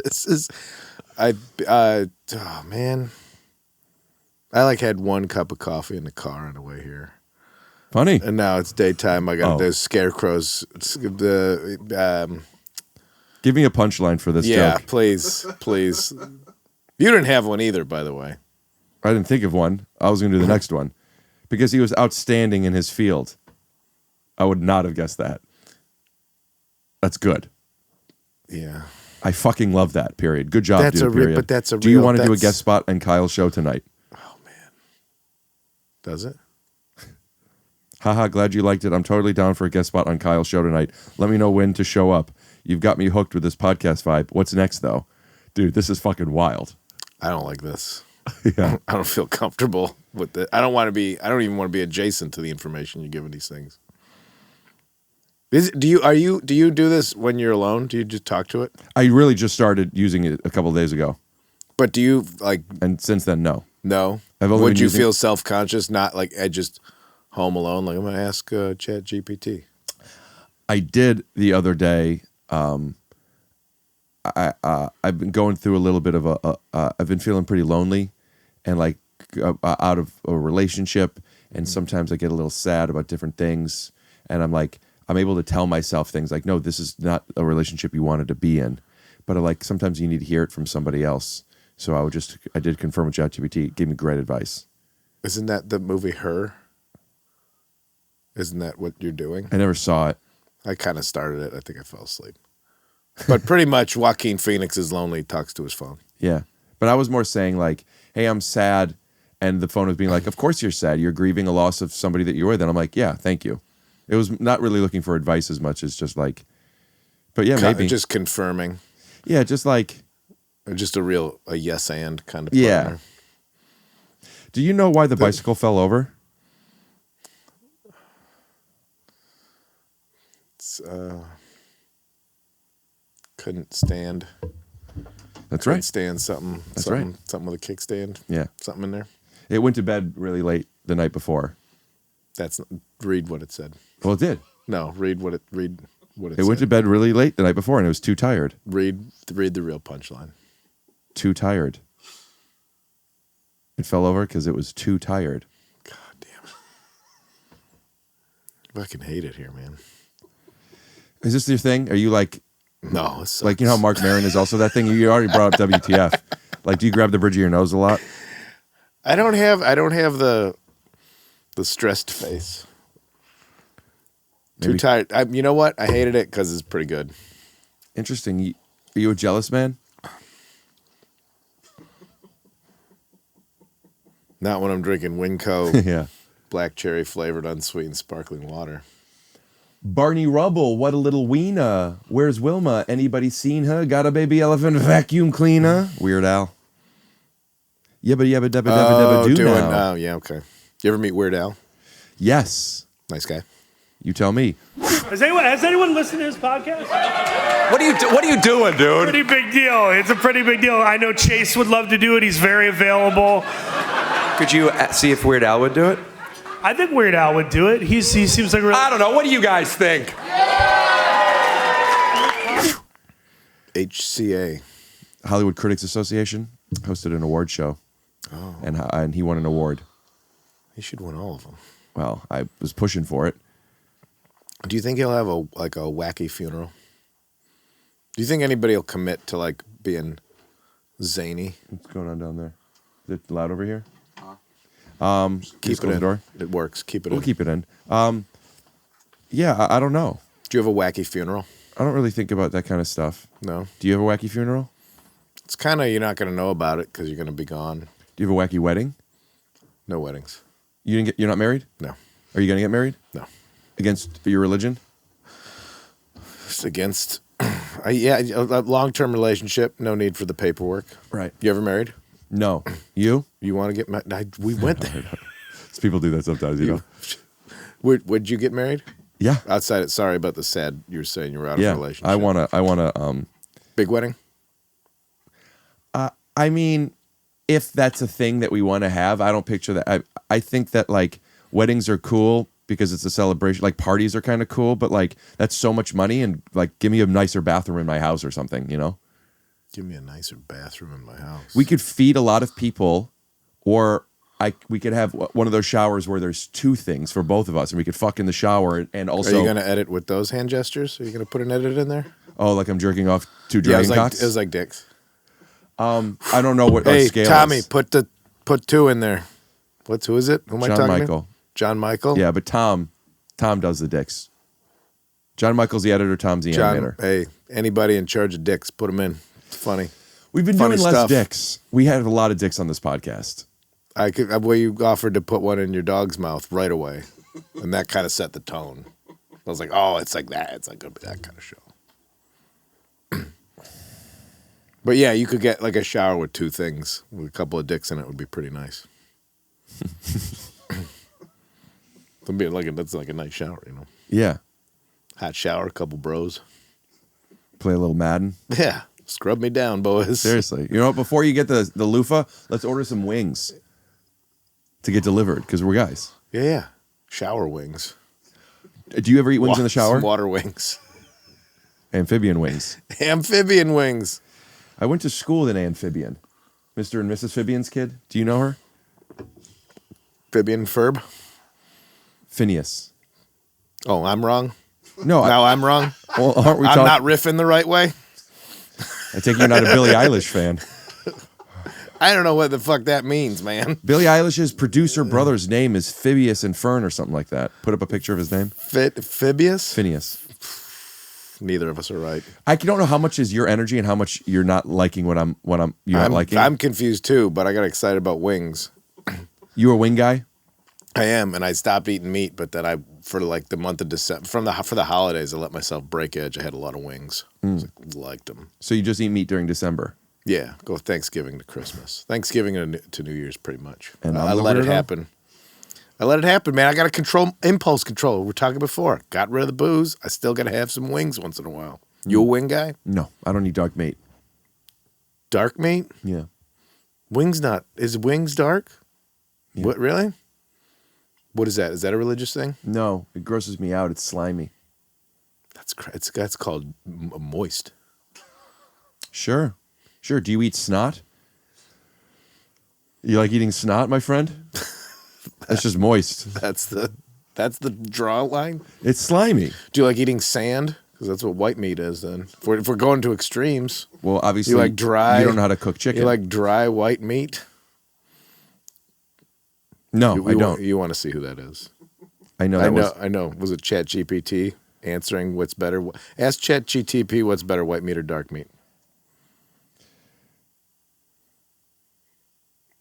This is, oh man. I had one cup of coffee in the car on the way here. Funny. And now it's daytime. I got those scarecrows. Give me a punchline for this joke. Yeah, please. You didn't have one either, by the way. I didn't think of one. I was going to do the next one. Because he was outstanding in his field. I would not have guessed that. That's good. Yeah. I fucking love that, period. Good job, dude, period. But that's a Do you want to do a guest spot on Kyle's show tonight? Oh, man. Does it? Haha, glad you liked it. I'm totally down for a guest spot on Kyle's show tonight. Let me know when to show up. You've got me hooked with this podcast vibe. What's next, though? Dude, this is fucking wild. I don't like this. Yeah. I don't feel comfortable with it. I don't even want to be adjacent to the information you're giving these things. Do you do this when you're alone? Do you just talk to it? I really just started using it a couple of days ago. But do you And since then, no. No. Would you feel self-conscious? Not just home alone. I'm going to ask ChatGPT. I did the other day. I've been going through a little bit of I've been feeling pretty lonely, and out of a relationship, and sometimes I get a little sad about different things, and I'm able to tell myself things like, no, this is not a relationship you wanted to be in, but sometimes you need to hear it from somebody else. So I did confirm with ChatGPT. It gave me great advice. Isn't that the movie Her? Isn't that what you're doing? I never saw it. I kind of started it. I think I fell asleep. But pretty much Joaquin Phoenix is lonely, talks to his phone. Yeah. But I was more saying hey, I'm sad. And the phone was being like, of course you're sad. You're grieving a loss of somebody that you're with. And I'm like, yeah, thank you. It was not really looking for advice as much as just but yeah, maybe. Just confirming. Yeah, just just a yes and kind of partner. Yeah. Do you know why the bicycle fell over? Couldn't stand. That's right. Stand something. That's something, right. Something with a kickstand. Yeah. Something in there. It went to bed really late the night before. Read what it said. Well, it did. No, read what it It said. went to bed really late the night before, and it was too tired. Read the real punchline. Too tired. It fell over because it was too tired. God damn it. I fucking hate it here, man. Is this your thing? Are you like... No, it's Like, you know how Mark Maron is also that thing? You already brought up WTF. Like, do you grab the bridge of your nose a lot? I don't have the stressed face. Maybe. Too tired. You know what? I hated it because it's pretty good. Interesting. Are you a jealous man? Not when I'm drinking Winco Yeah. black cherry flavored unsweetened sparkling water. Barney Rubble, what a little wiener. Where's Wilma? Anybody seen her? Got a baby elephant vacuum cleaner? Weird Al. Yabba yabba dabba dabba dabba do now. Oh, yeah, okay. You ever meet Weird Al? Yes. Nice guy. You tell me. Has anyone listened to this podcast? What are you doing, dude? Pretty big deal. It's a pretty big deal. I know Chase would love to do it. He's very available. Could you see if Weird Al would do it? I think Weird Al would do it. He seems like I don't know. What do you guys think? HCA. Hollywood Critics Association hosted an award show. Oh. And he won an award. He should win all of them. Well, I was pushing for it. Do you think he'll have a wacky funeral? Do you think anybody will commit to like being zany? What's going on down there? Is it loud over here? Keep it in. The door. It works. Keep it in. We'll keep it in. Yeah, I don't know. Do you have a wacky funeral? I don't really think about that kind of stuff. No. Do you have a wacky funeral? It's kind of, you're not going to know about it because you're going to be gone. Do you have a wacky wedding? No weddings. You're not married? No. Are you going to get married? No. Against your religion? It's against, a long-term relationship, no need for the paperwork. Right. You ever married? No. You? You want to get married? We went there. People do that sometimes, you know. Would you get married? Yeah. Outside it, sorry about the sad, you were saying you were out of a relationship. I wanna big wedding? I mean, if that's a thing that we want to have, I don't picture that. I think that like weddings are cool because it's a celebration. Like parties are kind of cool, but like that's so much money, and like give me a nicer bathroom in my house or something, you know? Give me a nicer bathroom in my house. We could feed a lot of people, or we could have one of those showers where there's two things for both of us, and we could fuck in the shower and also. Are you going to edit with those hand gestures? Are you going to put an edit in there? Oh, like I'm jerking off two dragon cocks? It was like dicks. I don't know what our scale Tommy, is. put two in there. Who is it? Who am I talking JonMichael. to? JonMichael? Yeah, but Tom does the dicks. JonMichael's the editor, Tom's the animator. Hey, anybody in charge of dicks, put them in. It's funny. We've been Funny doing less stuff. dicks. We had a lot of dicks on this podcast. You offered to put one in your dog's mouth right away, and that kind of set the tone. I was like, oh, it's like that. It's like going to be that kind of show. But yeah, you could get like a shower with two things, with a couple of dicks in it would be pretty nice. That's like a nice shower, you know. Yeah. Hot shower, a couple bros. Play a little Madden. Yeah. Scrub me down, boys. Seriously. You know what? Before you get the loofah, let's order some wings to get delivered because we're guys. Yeah. Shower wings. Do you ever eat wings in the shower? Some water wings. Amphibian wings. Amphibian wings. I went to school with an amphibian. Mr. and Mrs. Fibian's kid. Do you know her? Amphibian Ferb. Phineas. Oh, I'm wrong? No. Now I'm wrong? Well, aren't we I'm talking? not riffing the right way? I take you're not a Billie Eilish fan. I don't know what the fuck that means, man. Billie Eilish's producer brother's name is Phineas and Fern or something like that. Put up a picture of his name. Phineas? Phineas. Neither of us are right. I don't know how much is your energy and how much you're not liking what I'm not liking. I'm confused too, but I got excited about wings. You a wing guy? I am, and I stopped eating meat, but then for like the month of December, for the holidays, I let myself break edge. I had a lot of wings. Liked them. So you just eat meat during December? Yeah, go Thanksgiving to Christmas. Thanksgiving to New Year's, pretty much. And I let it happen. I let it happen, man. I got to impulse control. We were talking before. Got rid of the booze. I still got to have some wings once in a while. You a wing guy? No, I don't eat dog meat. Dark meat? Yeah. Is wings dark? Yeah. What, really? What is that? Is that a religious thing? No, it grosses me out. It's slimy. That's called moist. Sure. Do you eat snot? You like eating snot, my friend? That's just moist. That's the draw line. It's slimy. Do you like eating sand? Because that's what white meat is. Then, if we're going to extremes. Well, obviously, you like dry. You don't know how to cook chicken. You like dry white meat? No, I don't. You want to see who that is? I know. I know. Was it ChatGPT answering what's better? Ask ChatGPT what's better, white meat or dark meat.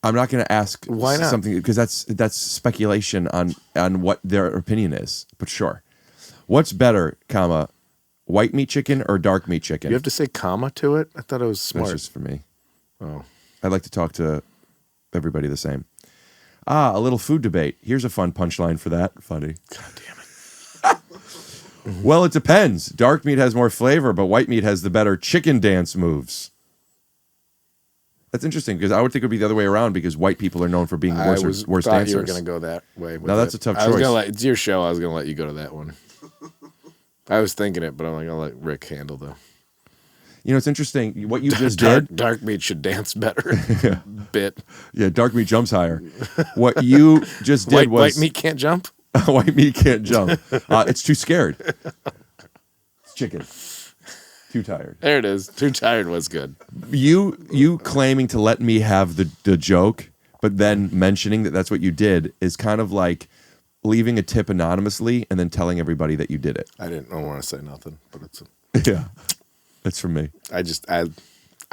I'm not going to ask Why not? something because that's speculation on what their opinion is. But sure, what's better, white meat chicken or dark meat chicken? You have to say comma to it. I thought it was smart. That's just for me. Oh, I like to talk to everybody the same. A little food debate. Here's a fun punchline for that. Funny. God damn it. Well, it depends. Dark meat has more flavor, but white meat has the better chicken dance moves. That's interesting because I would think it would be the other way around because white people are known for being worse thought dancers. you were going to go that way. Now that's a tough choice. It's your show. I was going to let you go to that one. I was thinking it, but I'm like, I'll let Rick handle though. You know, it's interesting. What you just did. Dark meat should dance better. Yeah. Bit. Yeah, dark meat jumps higher. What you just did was. White meat can't jump? White meat can't jump. It's too scared. It's chicken. Too tired. There it is. Too tired was good. You claiming to let me have the joke, but then mentioning that that's what you did is kind of like leaving a tip anonymously and then telling everybody that you did it. I don't want to say nothing, but it's yeah. That's from me. I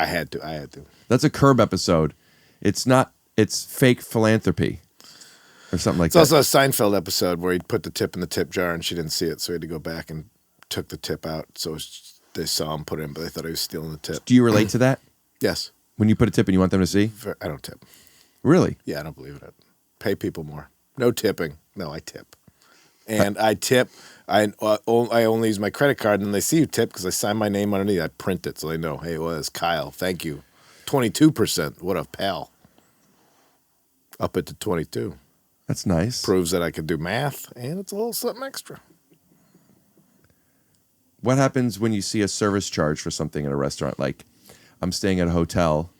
had to. That's a Curb episode. It's fake philanthropy or something like that. It's also a Seinfeld episode where he put the tip in the tip jar and she didn't see it, so he had to go back and took the tip out. So they saw him put it in, but they thought he was stealing the tip. Do you relate to that? Yes. When you put a tip and you want them to see? I don't tip. Really? Yeah, I don't believe in it. Pay people more. No tipping. No, I tip. And I tip. I only use my credit card, and then they see you tip because I sign my name underneath. I print it so they know, hey, it was Kyle. Thank you. 22%. What a pal. Up it to 22. That's nice. Proves that I can do math, and it's a little something extra. What happens when you see a service charge for something in a restaurant? Like, I'm staying at a hotel,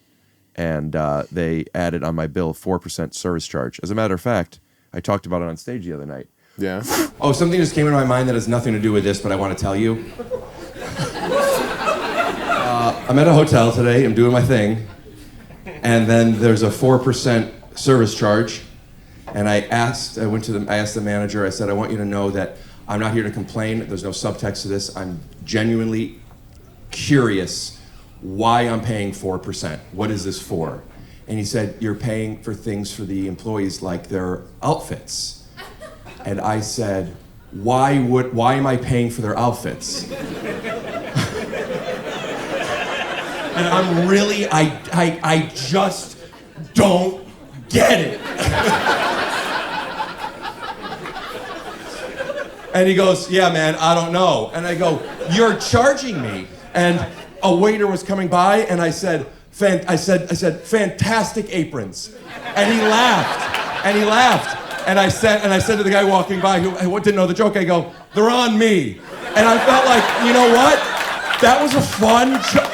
and they added on my bill 4% service charge. As a matter of fact, I talked about it on stage the other night. Yeah. Oh, something just came into my mind that has nothing to do with this, but I want to tell you. I'm at a hotel today. I'm doing my thing. And then there's a 4% service charge. And I asked the manager, I said, I want you to know that I'm not here to complain. There's no subtext to this. I'm genuinely curious why I'm paying 4%. What is this for? And he said, you're paying for things for the employees like their outfits. And I said, why am I paying for their outfits? And I'm really, I just don't get it. And he goes, yeah, man, I don't know. And I go, you're charging me. And a waiter was coming by, and I said, fantastic aprons. And he laughed, And I said to the guy walking by who didn't know the joke, I go, they're on me. And I felt like, you know what? That was a fun joke.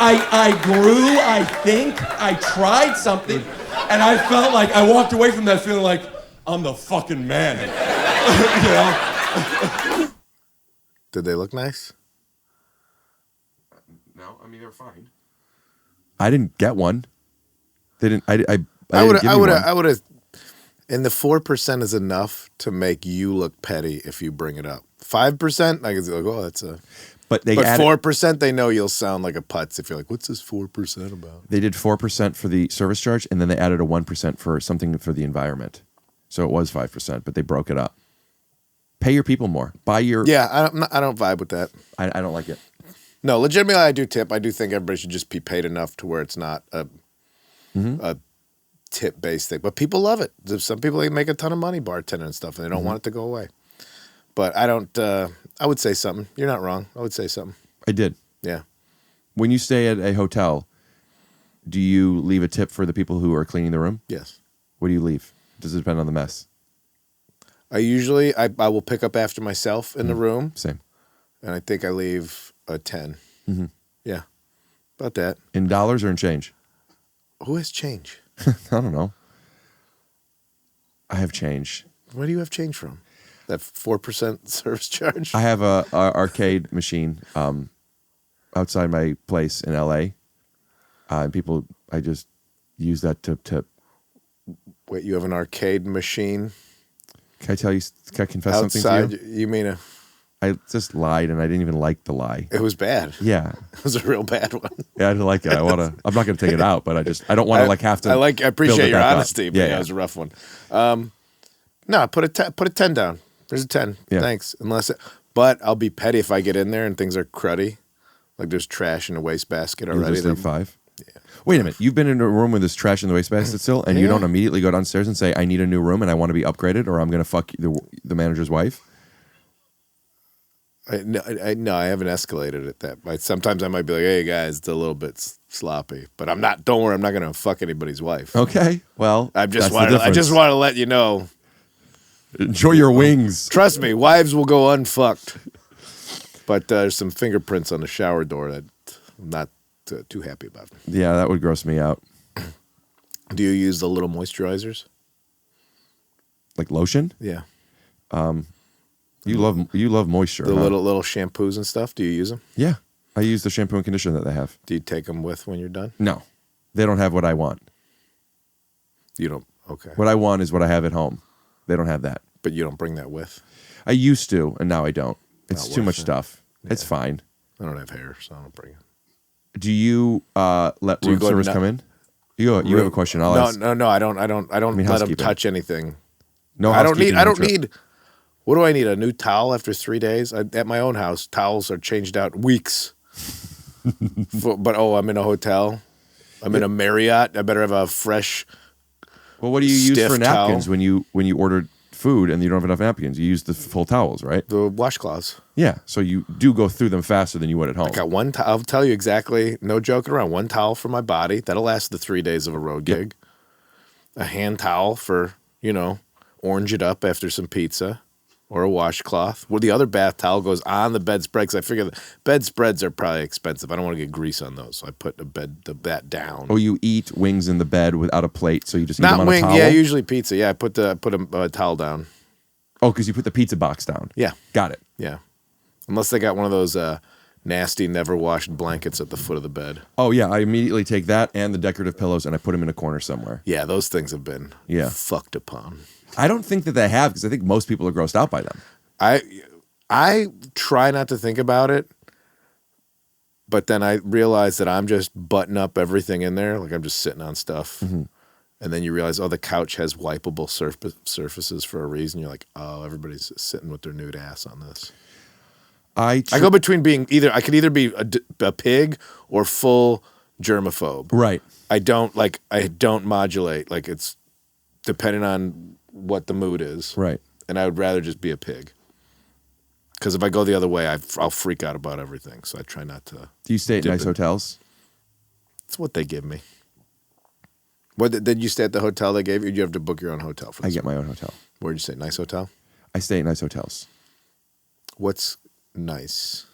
I grew, I think, I tried something, and I felt like I walked away from that feeling like, I'm the fucking man. You know? Did they look nice? No, I mean, they were fine. I didn't get one. They didn't. I would have. And the 4% is enough to make you look petty if you bring it up. 5%, I can be like, oh, that's a. But 4%, they know you'll sound like a putz if you're like, what's this 4% about? They did 4% for the service charge, and then they added a 1% for something for the environment. So it was 5%, but they broke it up. Pay your people more. Buy your. Yeah, I don't vibe with that. I don't like it. No, legitimately, I do tip. I do think everybody should just be paid enough to where it's not a tip-based thing. But people love it. Some people make a ton of money bartending and stuff, and they don't want it to go away. But I don't. I would say something. You're not wrong. I would say something. I did. Yeah. When you stay at a hotel, Do you leave a tip for the people who are cleaning the room? Yes. What do you leave? Does it depend on the mess? I will pick up after myself in the room. Same. And I think I leave a 10. Mm-hmm. Yeah. About that. In dollars or in change? Who has change? I don't know. I have change. Where do you have change from? That 4% service charge? I have a arcade machine outside my place in LA. And people, I just use that to tip. Wait, you have an arcade machine? Can I confess outside, something to you? You mean I just lied and I didn't even like the lie. it was bad? Yeah. It was a real bad one. Yeah, I didn't like it. I'm not going to take it out, but I don't want to have to. I appreciate your honesty, but yeah, it was a rough one. No, put a 10 down. There's a 10. Yeah. Thanks. But I'll be petty if I get in there and things are cruddy. Like there's trash in the wastebasket already. Just leave 5? Yeah. Wait a minute. You've been in a room with this trash in the wastebasket still, and you don't immediately go downstairs and say, I need a new room and I want to be upgraded or I'm going to fuck the manager's wife? No, I haven't escalated at that. Sometimes I might be like, hey, guys, it's a little bit sloppy. But I'm not, don't worry, I'm not going to fuck anybody's wife. Okay. Well, I just want to let you know. Enjoy your wings. Trust me, wives will go unfucked. But there's some fingerprints on the shower door that I'm not too happy about. Yeah, that would gross me out. Do you use the little moisturizers? Like lotion? Yeah. You love moisture. The little shampoos and stuff. Do you use them? Yeah. I use the shampoo and conditioner that they have. Do you take them with when you're done? No. They don't have what I want. You don't? Okay. What I want is what I have at home. They don't have that. But you don't bring that with? I used to, and now I don't. It's Not too worth much it. stuff. Yeah. It's fine. I don't have hair, so I don't bring it. Do you let room service come in? You have a question. I'll ask. No. I don't let them touch anything. No, I don't housekeeping, need. What do I need? A new towel after 3 days? At my own house, towels are changed out weeks. But I'm in a hotel. I'm in a Marriott. I better have a fresh. Well, what do you use for napkins towel? when you order food and you don't have enough napkins? You use the full towels, right? The washcloths. Yeah, so you do go through them faster than you would at home. I got one. I'll tell you exactly. No joking around. One towel for my body. That'll last the 3 days of a road gig. A hand towel for orange it up after some pizza. Or a washcloth. Well, the other bath towel goes on the bedspread because I figure the bedspreads are probably expensive. I don't want to get grease on those, so I put that down. Oh, you eat wings in the bed without a plate, so you just eat them on wing, a towel? yeah, usually pizza. Yeah, I put a towel down. Oh, because you put the pizza box down. Yeah, got it. Yeah, unless they got one of those nasty, never washed blankets at the foot of the bed. Oh yeah, I immediately take that and the decorative pillows and I put them in a corner somewhere. Yeah, those things have been fucked upon. I don't think that they have because I think most people are grossed out by them. I try not to think about it, but then I realize that I'm just butting up everything in there, like I'm just sitting on stuff. Mm-hmm. And then you realize, the couch has wipeable surfaces for a reason. You're like, everybody's sitting with their nude ass on this. I go between being I could either be a pig or full germaphobe. Right. I don't modulate. Like it's depending on what the mood is. Right. And I would rather just be a pig. Because if I go the other way, I'll freak out about everything. So I try not to. Do you stay at nice hotels? It's what they give me. What did you stay at the hotel they gave you? Or did you have to book your own hotel for this? I get my own hotel. Where'd you stay? Nice hotel? I stay at nice hotels. What's nice?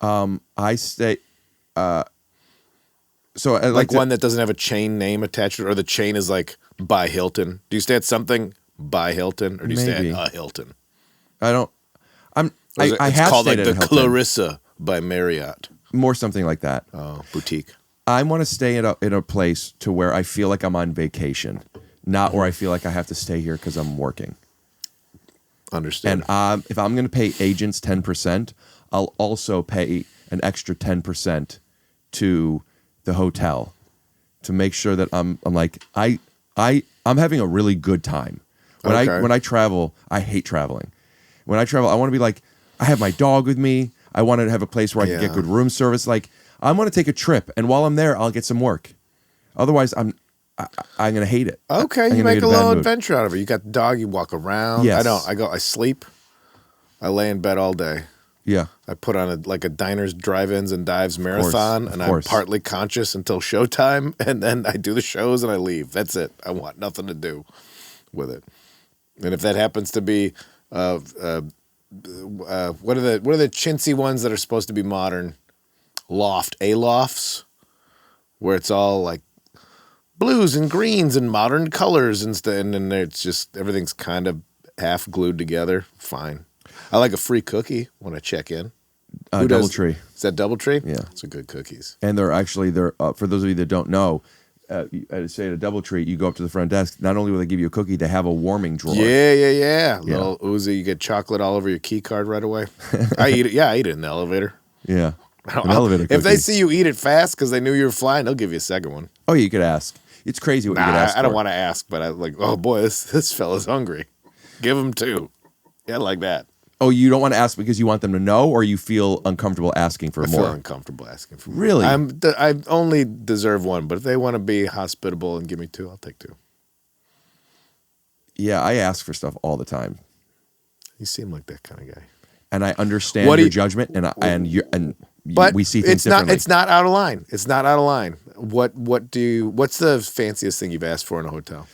I stay. So like one that doesn't have a chain name attached to it, or the chain is like by Hilton. Do you stay at something by Hilton, or do you stay at a Hilton? I don't. I it's have called stayed like at the Hilton. Clarissa by Marriott. More something like that. Oh, boutique. I want to stay in a place to where I feel like I'm on vacation, not where I feel like I have to stay here because I'm working. Understand. And if I'm going to pay agents 10%, I'll also pay an extra 10% to the hotel to make sure that I'm having a really good time. When I travel, I hate traveling. When I travel, I want to be like, I have my dog with me. I want to have a place where I can get good room service. Like, I want to take a trip, and while I'm there, I'll get some work. Otherwise, I'm going to hate it. Okay, you make a little adventure out of it. You got the dog, you walk around. Yes. I sleep. I lay in bed all day. Yeah. I put on a diners, drive-ins, and dives marathon, and I'm partly conscious until showtime, and then I do the shows and I leave. That's it. I want nothing to do with it. And if that happens to be, what are the chintzy ones that are supposed to be modern? Lofts, where it's all like blues and greens and modern colors and then it's just everything's kind of half glued together. Fine. I like a free cookie when I check in. Doubletree. Is that Doubletree? Yeah. Those are good cookies. And they're for those of you that don't know, I say at a Doubletree, you go up to the front desk. Not only will they give you a cookie, they have a warming drawer. Yeah. Little Uzi, you get chocolate all over your key card right away. I eat it. Yeah, I eat it in the elevator. Yeah. An elevator cookie. If they see you eat it fast because they knew you were flying, they'll give you a second one. Oh, you could ask. It's crazy what you could ask. I don't want to ask, but I'm like, oh boy, this fella's hungry. Give him 2. Yeah, like that. Oh, you don't want to ask because you want them to know, or you feel uncomfortable asking for more? I feel uncomfortable asking for more. Really? I only deserve 1, but if they want to be hospitable and give me 2, I'll take 2. Yeah, I ask for stuff all the time. You seem like that kind of guy. And I understand your judgment, but we see things differently. It's not out of line. It's not out of line. What's the fanciest thing you've asked for in a hotel?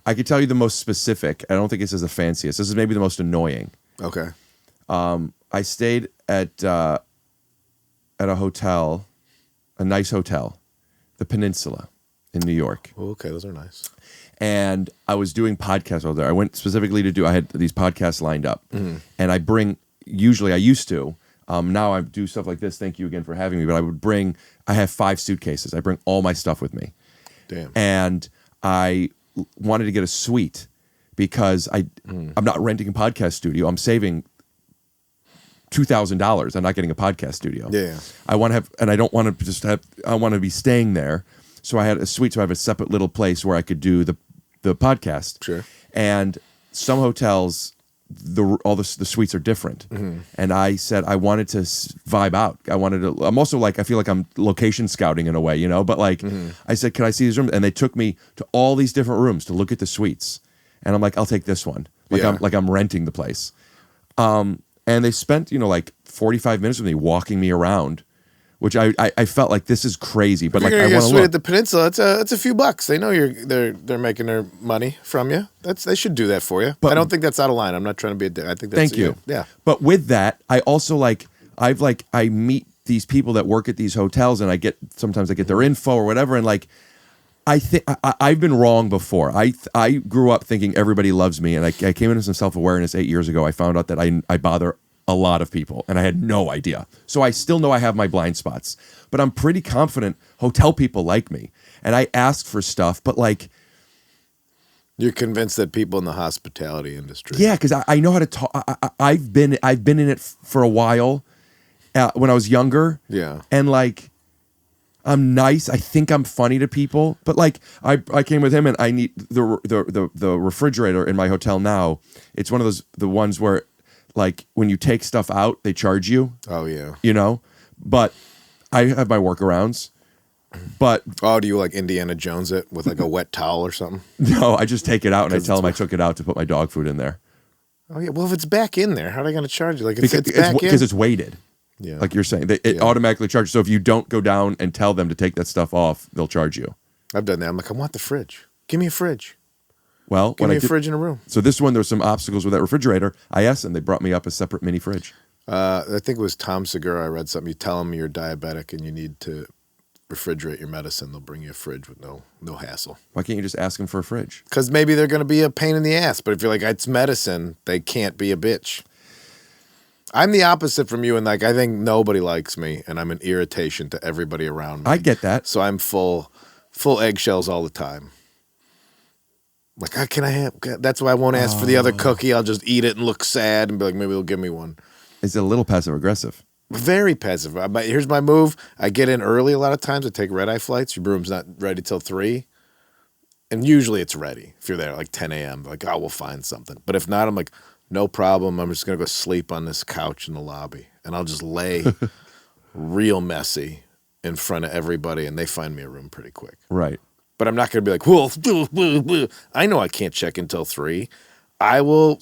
I could tell you the most specific. I don't think this is the fanciest. This is maybe the most annoying. Okay. I stayed at a hotel, a nice hotel, the Peninsula in New York. Oh, okay, those are nice. And I was doing podcasts over there. I went specifically I had these podcasts lined up. Mm-hmm. And I used to, now I do stuff like this. Thank you again for having me. But I have 5 suitcases. I bring all my stuff with me. Damn. And I wanted to get a suite because I'm not renting a podcast studio. I'm saving $2,000. I'm not getting a podcast studio. Yeah. I want to have, and I don't want to just have, I want to be staying there. So I had a suite. So I have a separate little place where I could do the podcast. Sure. And some hotels, all the suites are different. Mm-hmm. And I said I wanted to vibe out. I'm also I feel like I'm location scouting in a way, but I said, can I see these rooms? And they took me to all these different rooms to look at the suites. And I'm like, I'll take this one. I'm renting the place. And they spent, 45 minutes with me walking me around, which I felt like this is crazy. But I want to look at the Peninsula. It's a few bucks. They know they're making their money from you. They should do that for you. But I don't think that's out of line. I'm not trying to be a dick. I think that's thank you. Yeah. But with that, I also I meet these people that work at these hotels, and sometimes I get their info or whatever, and I think I've been wrong before. I grew up thinking everybody loves me, and I came into some self-awareness 8 years ago. I found out that I bother a lot of people, and I had no idea. So I still know I have my blind spots, but I'm pretty confident hotel people like me. And I ask for stuff, but you're convinced that people in the hospitality industry. Yeah, because I know how to talk. I've been in it for a while when I was younger. Yeah, and I'm nice. I think I'm funny to people, but I came with him, and I need the refrigerator in my hotel now. It's one of the ones where when you take stuff out, they charge you. Oh yeah, But I have my workarounds. But do you Indiana Jones it with a wet towel or something? No, I just take it out and I tell them I took it out to put my dog food in there. Oh yeah, well if it's back in there, how are they going to charge you? It's back in because it's weighted. Yeah, like you're saying, it automatically charges. So if you don't go down and tell them to take that stuff off, they'll charge you. I've done that. I'm I want the fridge. Give me a fridge. Well, give me a fridge in a room. So this one, there were some obstacles with that refrigerator. I asked them. They brought me up a separate mini fridge. I think it was Tom Segura. I read something. You tell them you're diabetic and you need to refrigerate your medicine. They'll bring you a fridge with no hassle. Why can't you just ask them for a fridge? Because maybe they're going to be a pain in the ass. But if you're it's medicine, they can't be a bitch. I'm the opposite from you, and I think nobody likes me, and I'm an irritation to everybody around me. I get that. So I'm full eggshells all the time. Can I have? That's why I won't ask for the other cookie. I'll just eat it and look sad and be maybe they'll give me one. Is it a little passive aggressive? Very passive. Here's my move. I get in early a lot of times. I take red-eye flights. Your room's not ready till 3. And usually it's ready. If you're there at 10 a.m., we'll find something. But if not, I'm no problem. I'm just going to go sleep on this couch in the lobby. And I'll just lay real messy in front of everybody, and they find me a room pretty quick. Right. But I'm not going to be well, I know I can't check until 3. I will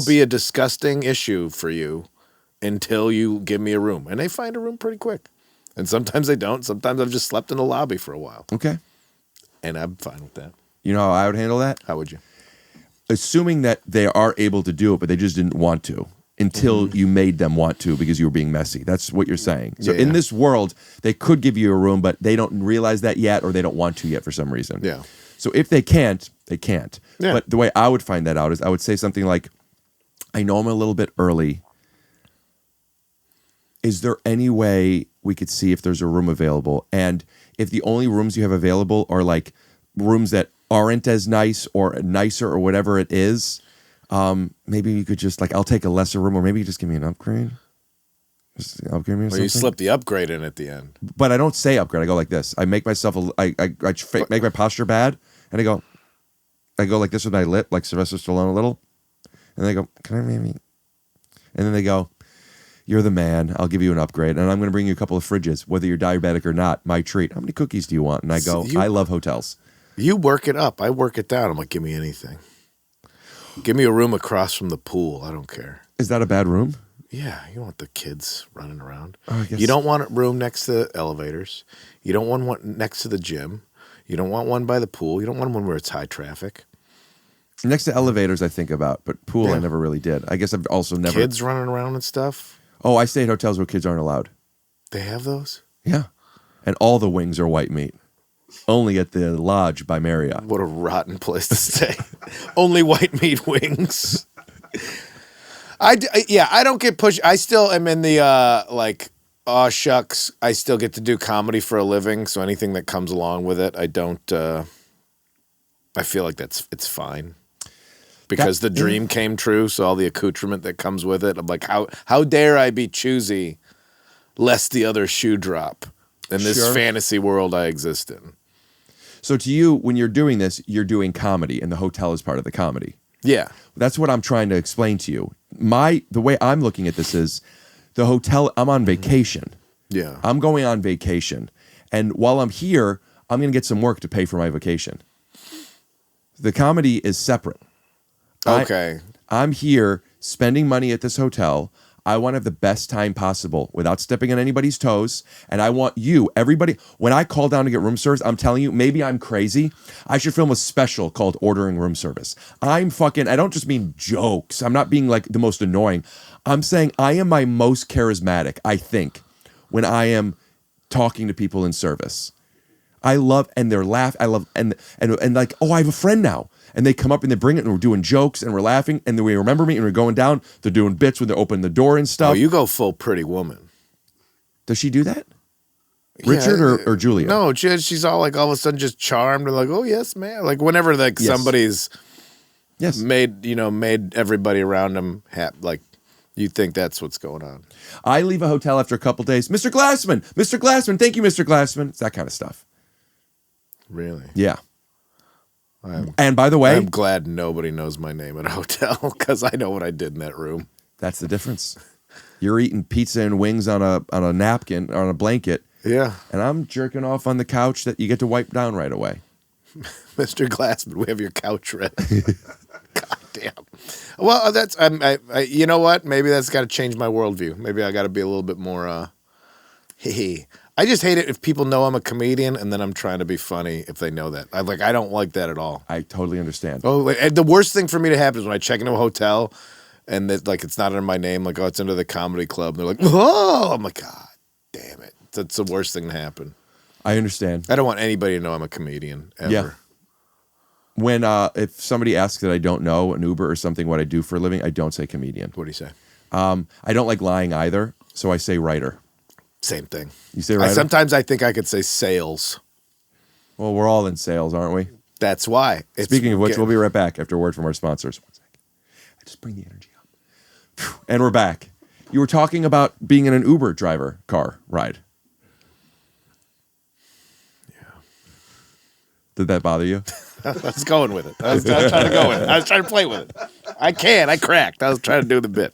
be a disgusting issue for you until you give me a room. And they find a room pretty quick. And sometimes they don't. Sometimes I've just slept in the lobby for a while. Okay. And I'm fine with that. You know how I would handle that? How would you? Assuming that they are able to do it, but they just didn't want to until you made them want to because you were being messy. That's what you're saying. So in this world, they could give you a room, but they don't realize that yet, or they don't want to yet for some reason. Yeah. So if they can't, they can't. Yeah. But the way I would find that out is I would say something like, I know I'm a little bit early. Is there any way we could see if there's a room available? And if the only rooms you have available are like rooms that aren't as nice or nicer or whatever it is, maybe you could just like, I'll take a lesser room, or maybe you just give me an upgrade. Just upgrade me or something. You slip the upgrade in at the end. But I don't say upgrade. I go like this. I make myself, make my posture bad, and I go like this with my lip, like Sylvester Stallone a little. And they go, can I maybe? And then they go, you're the man. I'll give you an upgrade. And I'm going to bring you a couple of fridges, whether you're diabetic or not. My treat. How many cookies do you want? And I go, I love hotels. You work it up. I work it down. I'm like, give me anything. Give me a room across from the pool. I don't care. Is that a bad room? Yeah, you don't want the kids running around. Oh, I guess. You don't want a room next to elevators. You don't want one next to the gym. You don't want one by the pool. You don't want one where it's high traffic. Next to elevators, I think about, but pool I never really did. I guess I've also never. Kids running around and stuff. Oh, I stay at hotels where kids aren't allowed. They have those? Yeah. And all the wings are white meat. Only at the Lodge by Marriott. What a rotten place to stay. Only white meat wings. I don't get pushed. I still am in the, aw shucks, I still get to do comedy for a living, so anything that comes along with it, I don't, I feel like it's fine. Because the dream came true, so all the accoutrement that comes with it, I'm like, how dare I be choosy lest the other shoe drop in this fantasy world I exist in. So to you, when you're doing this, you're doing comedy, and the hotel is part of the comedy. Yeah. That's what I'm trying to explain to you. The way I'm looking at this is the hotel, I'm on vacation. Yeah. I'm going on vacation. And while I'm here, I'm going to get some work to pay for my vacation. The comedy is separate. Okay. I'm here spending money at this hotel. I want to have the best time possible without stepping on anybody's toes. And I want you, everybody, when I call down to get room service, I'm telling you, maybe I'm crazy. I should film a special called Ordering Room Service. I don't just mean jokes. I'm not being like the most annoying. I'm saying I am my most charismatic, I think, when I am talking to people in service. I love, and they're laughing. I love, and like, oh, I have a friend now. And they come up and they bring it, and we're doing jokes and we're laughing, and then we remember me and we're going down. They're doing bits when they're opening the door and stuff. Oh, you go full Pretty Woman. Does she do that? Richard or Julia? No, she's all like all of a sudden just charmed and like, oh yes, man. Like whenever like somebody's made everybody around them happy, like you think that's what's going on. I leave a hotel after a couple days. Mr. Glassman, thank you, Mr. Glassman. It's that kind of stuff. Really? Yeah. And by the way, I'm glad nobody knows my name at a hotel because I know what I did in that room. That's the difference. You're eating pizza and wings on a napkin, on a blanket. Yeah. And I'm jerking off on the couch that you get to wipe down right away. Mr. Glassman, we have your couch ready. God damn. Well, that's you know what? Maybe that's got to change my worldview. Maybe I got to be a little bit more I just hate it if people know I'm a comedian and then I'm trying to be funny if they know that. I don't like that at all. I totally understand. Oh, and the worst thing for me to happen is when I check into a hotel and that it's not under my name, like, oh, it's under the Comedy Club. And they're like, oh, I'm like, God damn it. That's the worst thing to happen. I understand. I don't want anybody to know I'm a comedian ever. Yeah. When if somebody asks that I don't know, an Uber or something, what I do for a living, I don't say comedian. What do you say? I don't like lying either, so I say writer. Same thing. You say writer? Sometimes I think I could say sales. Well, we're all in sales, aren't we? That's why. Speaking of which, we'll be right back after a word from our sponsors. 1 second. I just bring the energy up. And we're back. You were talking about being in an Uber driver car ride. Yeah. Did that bother you? I was going with it. I was trying to go with it. I was trying to play with it. I cracked. I was trying to do the bit.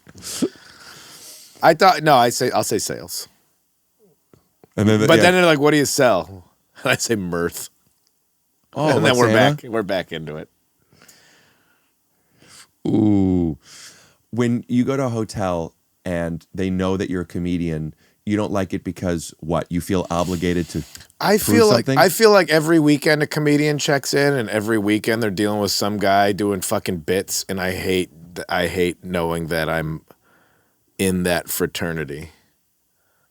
I'll say sales. And then, then they're like, what do you sell? And I say mirth. Oh, and then we're back into it. Ooh. When you go to a hotel, and they know that you're a comedian, you don't like it because what? You feel obligated to I prove feel something? I feel like every weekend a comedian checks in, and every weekend they're dealing with some guy doing fucking bits, and I hate knowing that I'm in that fraternity.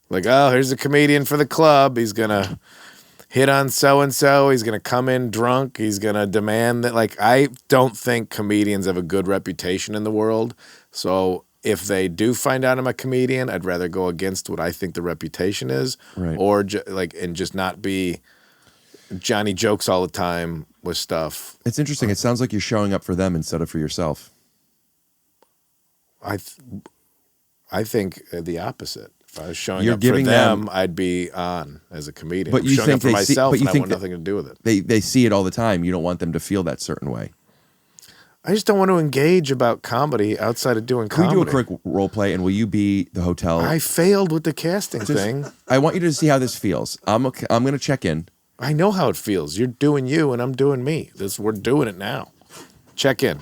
Like, oh, here's a comedian for the club. He's gonna hit on so and so. He's gonna come in drunk. He's gonna demand that. Like, I don't think comedians have a good reputation in the world. So if they do find out I'm a comedian, I'd rather go against what I think the reputation is, Right. or and just not be Johnny jokes all the time with stuff. It's interesting. It sounds like you're showing up for them instead of for yourself. I think the opposite. If I was showing You're up for giving them, I'd be on as a comedian. But I'm you showing think up for they see- myself, but you and I think want that- nothing to do with it. They see it all the time. You don't want them to feel that certain way. I just don't want to engage about comedy outside of doing Can comedy. we do a quick role play, and will you be the hotel? I failed with the casting thing. I want you to see how this feels. I'm going to check in. I know how it feels. You're doing you, and I'm doing me. We're doing it now. Check in.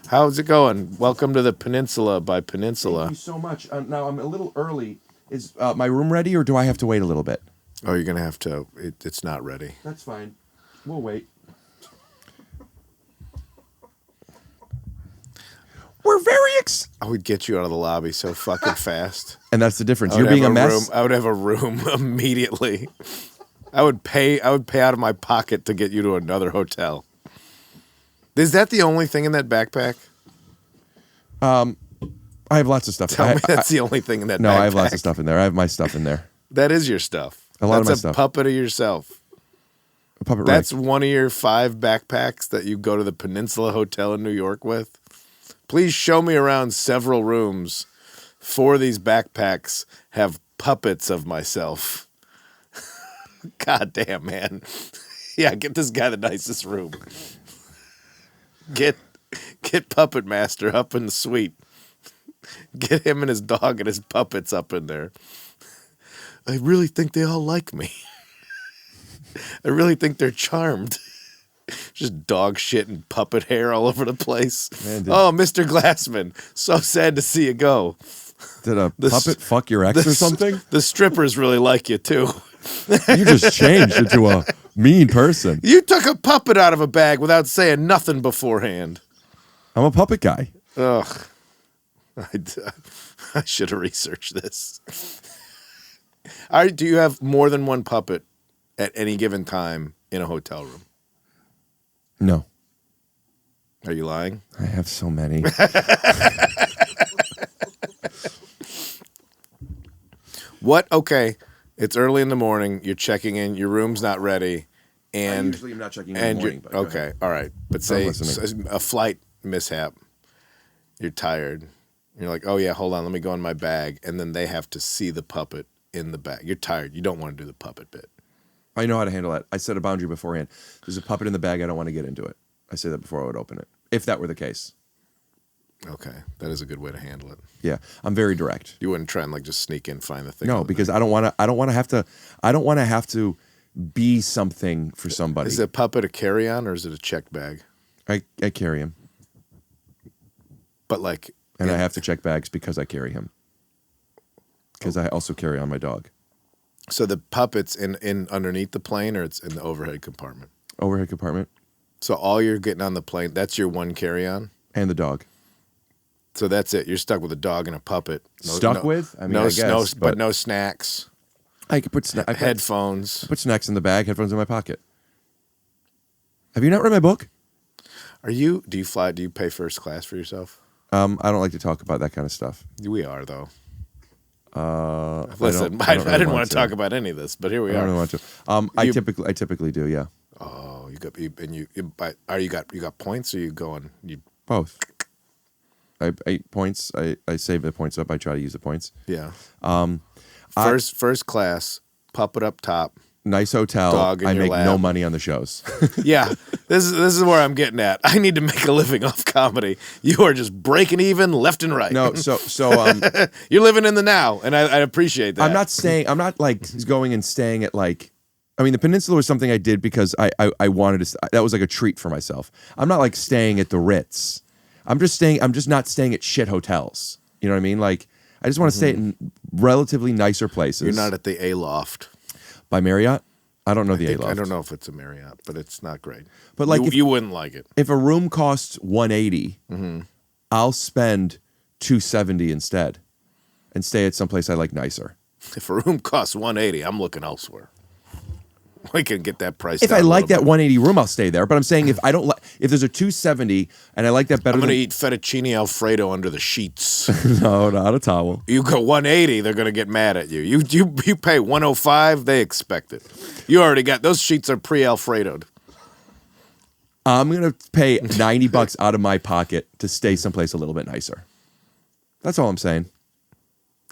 How's it going? Welcome to the Peninsula by Peninsula. Thank you so much. Now, I'm a little early. Is my room ready, or do I have to wait a little bit? Oh, you're going to have to. It's not ready. That's fine. We'll wait. We're very I would get you out of the lobby so fucking fast. And that's the difference. I You're would being a have mess. I would have a room immediately. I would pay out of my pocket to get you to another hotel. Is that the only thing in that backpack? I have lots of stuff. Tell me that's the only thing in that backpack. No, I have lots of stuff in there. I have my stuff in there. That is your stuff. A lot of my That's a stuff. puppet of yourself. A puppet That's Rick. one of your 5 backpacks that you go to the Peninsula Hotel in New York with. Please show me around several rooms. 4 of these backpacks have puppets of myself. God damn, man. Yeah, get this guy the nicest room. Get Puppet Master up in the suite. Get him and his dog and his puppets up in there. I really think they all like me. I really think they're charmed. Just dog shit and puppet hair all over the place. Man, oh, Mr. Glassman. So sad to see you go. Did a puppet fuck your ex or something? The strippers really like you, too. You just changed into a mean person. You took a puppet out of a bag without saying nothing beforehand. I'm a puppet guy. Ugh. I should have researched this. Do you have more than one puppet at any given time in a hotel room? No. Are you lying? I have so many. What? Okay. It's early in the morning. You're checking in. Your room's not ready. And, I usually am not checking in the morning. But go okay. ahead. All right. But say listening. a flight mishap. You're tired. You're like, oh, yeah, hold on. Let me go in my bag. And then they have to see the puppet in the bag. You're tired. You don't want to do the puppet bit. I know how to handle that. I set a boundary beforehand. There's a puppet in the bag. I don't want to get into it. I say that before I would open it. If that were the case. Okay. That is a good way to handle it. Yeah. I'm very direct. You wouldn't try and like just sneak in, find the thing. No, because I don't want to have to be something for somebody. Is a puppet a carry-on or is it a check bag? I carry him. But like, And I have to check bags because I carry him. Because I also carry on my dog. So the puppet's in underneath the plane or it's in the overhead compartment? Overhead compartment. So all you're getting on the plane, that's your one carry-on? And the dog. So that's it. You're stuck with a dog and a puppet. With? I mean, I guess. But no snacks. I could put headphones. I put snacks in the bag, headphones in my pocket. Have you not read my book? Do you fly? Do you pay first class for yourself? I don't like to talk about that kind of stuff. We are, though. Listen, I didn't want to talk about any of this, but here we are. I don't want to. I typically do, yeah. Oh, you got points or you going? Both. I points. I save the points up. I try to use the points. Yeah. First class, puppet up top. Nice hotel. Dog in I your make lap. no money on the shows. Yeah, this is where I'm getting at. I need to make a living off comedy. You are just breaking even left and right. No, so you're living in the now, and I appreciate that. I'm not like going and staying at like. I mean, the Peninsula was something I did because I wanted to. That was like a treat for myself. I'm not like staying at the Ritz. I'm just not staying at shit hotels. You know what I mean? Like, I just want to stay in relatively nicer places. You're not at the A-Loft. By Marriott? I don't know the A-Loft. I don't know if it's a Marriott, but it's not great. But like, you wouldn't like it. If a room costs $180, I'll spend $270 instead and stay at someplace I like nicer. If a room costs $180, I'm looking elsewhere. We can get that price. If I like that 180 room, I'll stay there. But I'm saying if I don't like, if there's a 270 and I like that better, I'm going to eat fettuccine Alfredo under the sheets. No, not a towel. You go 180, they're going to get mad at you. You pay 105, they expect it. You already got those sheets are pre-Alfredoed. I'm going to pay $90 out of my pocket to stay someplace a little bit nicer. That's all I'm saying.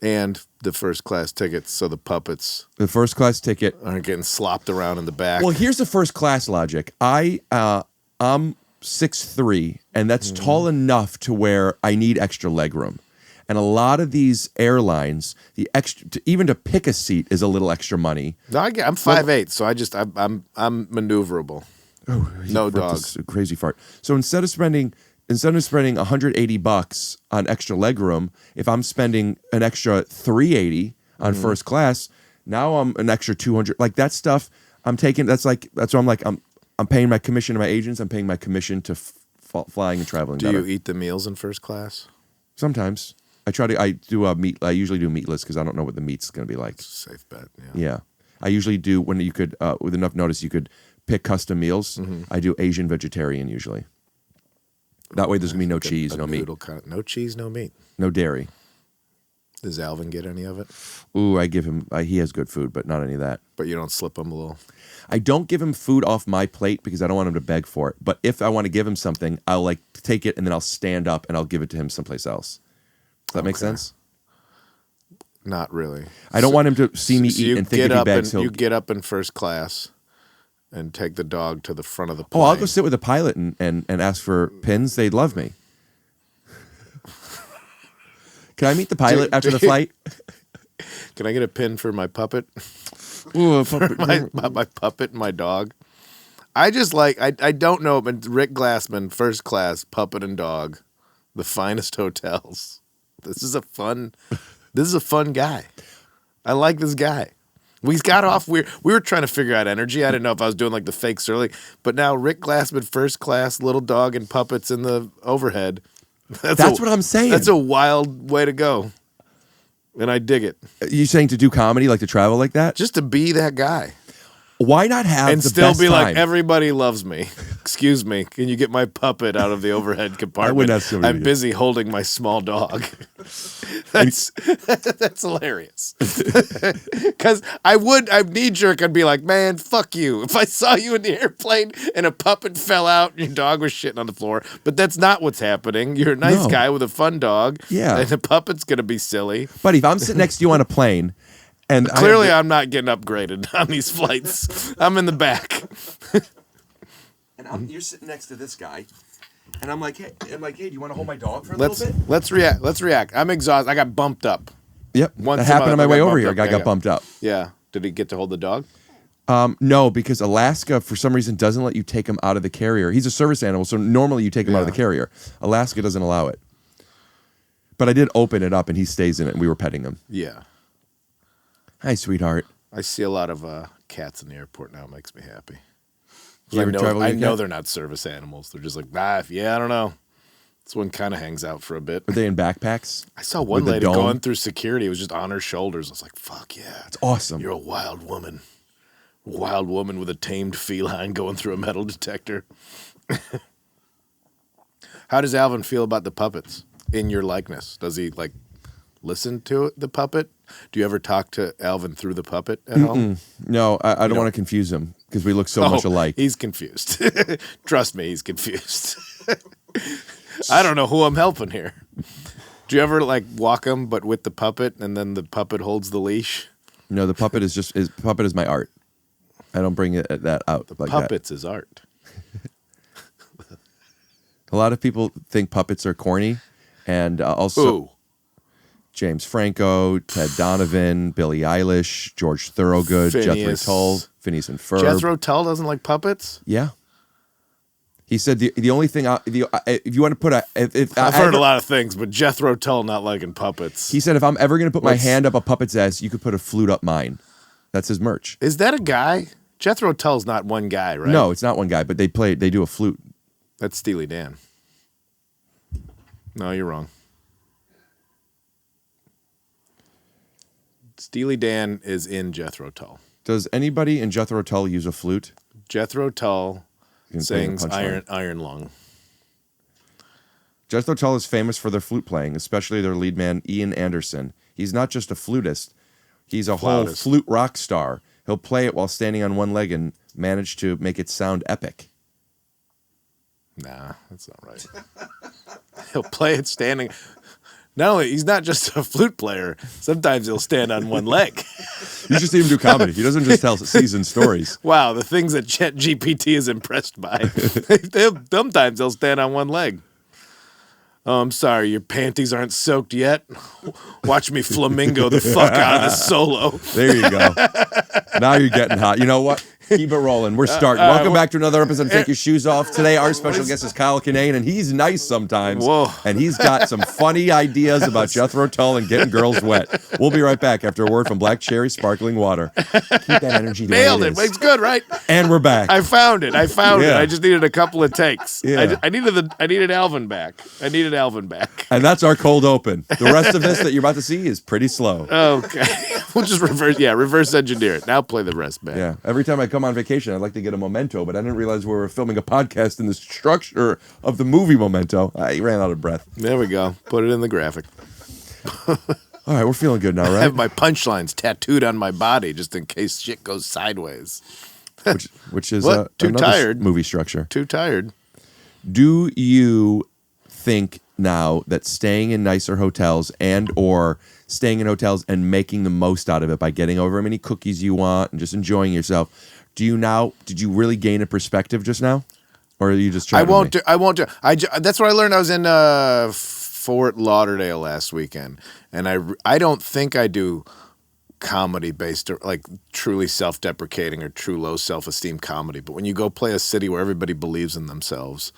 And the first class tickets, so the puppets. The first class ticket aren't getting slopped around in the back. Well, here's the first class logic. I'm 6'3", and that's tall enough to where I need extra leg room. And a lot of these airlines, the extra even to pick a seat is a little extra money. No, I'm 5'8", so I'm maneuverable. Oh, no dogs. A crazy fart. So instead of spending $180 on extra leg room, if I'm spending an extra $380 on first class, now I'm an extra $200. Like that stuff, I'm taking. That's what I'm like. I'm paying my commission to my agents. I'm paying my commission to flying and traveling. Do you eat the meals in first class? Sometimes I try to. I do a meat. I usually do meatless because I don't know what the meat's going to be like. It's a safe bet. Yeah. I usually do when you could with enough notice you could pick custom meals. I do Asian vegetarian usually. That way, there's gonna be no cheese, no meat. No cheese, no meat. No dairy. Does Alvin get any of it? Ooh, I give him. He has good food, but not any of that. But you don't slip him a little. I don't give him food off my plate because I don't want him to beg for it. But if I want to give him something, I'll like take it and then I'll stand up and I'll give it to him someplace else. Does that make sense? Not really. I don't want him to see me eat and think if he begs, you get up in first class and take the dog to the front of the plane. Oh, I'll go sit with the pilot and ask for pins. They'd love me. Can I meet the pilot after the flight? Can I get a pin for my puppet? Ooh, a puppet. my puppet and my dog. I just like, I don't know, but Rick Glassman, first class, puppet and dog, the finest hotels. This is a fun guy. I like this guy. We got off. We were trying to figure out energy. I didn't know if I was doing like the fake Surly, but now Rick Glassman, first class, little dog and puppets in the overhead. That's what I'm saying. That's a wild way to go, and I dig it. You saying to do comedy, like to travel like that? Just to be that guy. Why not have and the still best be time? like, everybody loves me. Excuse me, can you get my puppet out of the overhead compartment? I'm busy holding my small dog. That's hilarious. Because I'd knee jerk. I'd be like, man, fuck you. If I saw you in the airplane and a puppet fell out and your dog was shitting on the floor, but that's not what's happening. You're a nice guy with a fun dog. Yeah, and the puppet's gonna be silly. But if I'm sitting next to you on a plane. And clearly, I'm not getting upgraded on these flights. I'm in the back. And you're sitting next to this guy, and I'm like, hey, do you want to hold my dog for a little bit? Let's react. I'm exhausted. I got bumped up. Yep, that happened on my way over here. A guy got bumped up. Yeah. Did he get to hold the dog? No, because Alaska, for some reason, doesn't let you take him out of the carrier. He's a service animal, so normally you take him out of the carrier. Alaska doesn't allow it. But I did open it up, and he stays in it, and we were petting him. Yeah. Hi, sweetheart. I see a lot of cats in the airport now. It makes me happy. I know they're not service animals. They're just like, I don't know. This one kind of hangs out for a bit. Are they in backpacks? I saw one lady going through security. It was just on her shoulders. I was like, fuck yeah. It's awesome. You're a wild woman. Wild woman with a tamed feline going through a metal detector. How does Alvin feel about the puppets in your likeness? Does he like listen to the puppet? Do you ever talk to Alvin through the puppet at all? No, I don't want to confuse him because we look so much alike. He's confused. Trust me, he's confused. I don't know who I'm helping here. Do you ever like walk him but with the puppet and then the puppet holds the leash? No, the puppet is my art. I don't bring that out like that. Puppets is art. A lot of people think puppets are corny, and also James Franco, Ted Donovan, Billie Eilish, George Thorogood, Jethro Tull, Phineas and Ferb. Jethro Tull doesn't like puppets? Yeah. He said the only thing if you want to put I've heard a lot of things, but Jethro Tull not liking puppets. He said if I'm ever going to put my hand up a puppet's ass, you could put a flute up mine. That's his merch. Is that a guy? Jethro Tull's not one guy, right? No, it's not one guy, but they do a flute. That's Steely Dan. No, you're wrong. Steely Dan is in Jethro Tull. Does anybody in Jethro Tull use a flute? Jethro Tull sings Iron Lung. Jethro Tull is famous for their flute playing, especially their lead man, Ian Anderson. He's not just a flutist. He's a whole flute rock star. He'll play it while standing on one leg and manage to make it sound epic. Nah, that's not right. He'll play it standing. No, he's not just a flute player. Sometimes he'll stand on one leg. You should see him do comedy. He doesn't just tell seasoned stories. Wow, the things that ChatGPT is impressed by. Sometimes he'll stand on one leg. Oh, I'm sorry, your panties aren't soaked yet? Watch me flamingo the fuck out of this solo. There you go. Now you're getting hot. You know what? Keep it rolling. We're starting. Welcome back to another episode of Take Your Shoes Off. Today, our special guest is Kyle Kinane, and he's nice sometimes. Whoa. And he's got some funny ideas about Jethro Tull and getting girls wet. We'll be right back after a word from Black Cherry Sparkling Water. Keep that energy the Nailed way it. It's good, right? And we're back. I found it. I just needed a couple of takes. Yeah. I needed Alvin back. And that's our cold open. The rest of this that you're about to see is pretty slow. Okay. We'll just reverse engineer it. Now play the rest, man. Yeah. Every time I come on vacation, I'd like to get a memento, but I didn't realize we were filming a podcast in the structure of the movie Memento. I ran out of breath. There we go. Put it in the graphic. All right, we're feeling good now, right? I have my punchlines tattooed on my body just in case shit goes sideways. which is Too another tired. Movie structure. Too tired. Do you think now that staying in nicer hotels and or staying in hotels and making the most out of it by getting however many cookies you want and just enjoying yourself, did you really gain a perspective just now? Or are you just trying I won't do. That's what I learned. I was in Fort Lauderdale last weekend, and I don't think I do comedy based or like truly self-deprecating or true low self-esteem comedy. But when you go play a city where everybody believes in themselves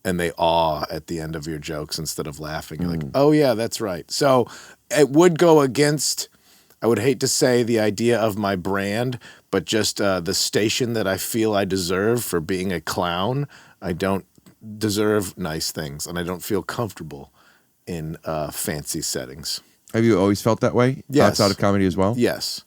and they awe at the end of your jokes instead of laughing, you're like, oh yeah, that's right. So it would go against, I would hate to say the idea of my brand, but just the station that I feel I deserve for being a clown. I don't deserve nice things, and I don't feel comfortable in fancy settings. Have you always felt that way? Yes. Outside of comedy as well? Yes.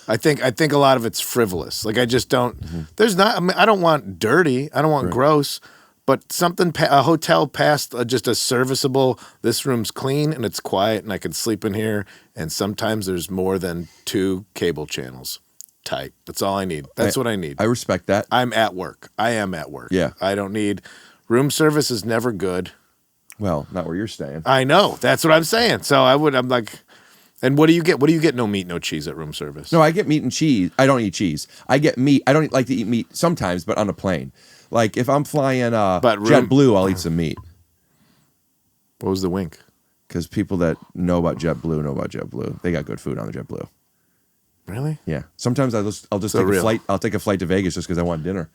I think a lot of it's frivolous. Like I just don't. There's not. I mean, I don't want dirty. I don't want gross. But something, a hotel past just a serviceable. This room's clean and it's quiet, and I can sleep in here. And sometimes there's more than 2 cable channels. Tight. That's all I need. That's what I need. I respect that. I'm at work. I am at work. Yeah. I don't need room service is never good. Well, not where you're staying. I know. That's what I'm saying. So I'm like, and what do you get? What do you get? No meat, no cheese at room service. No, I get meat and cheese. I don't eat cheese. I get meat. I don't like to eat meat sometimes, but on a plane. Like if I'm flying JetBlue, I'll eat some meat. What was the wink? Because people that know about JetBlue know about JetBlue. They got good food on the JetBlue. Really? Yeah. Sometimes I'll just take a flight. I'll take a flight to Vegas just because I want dinner.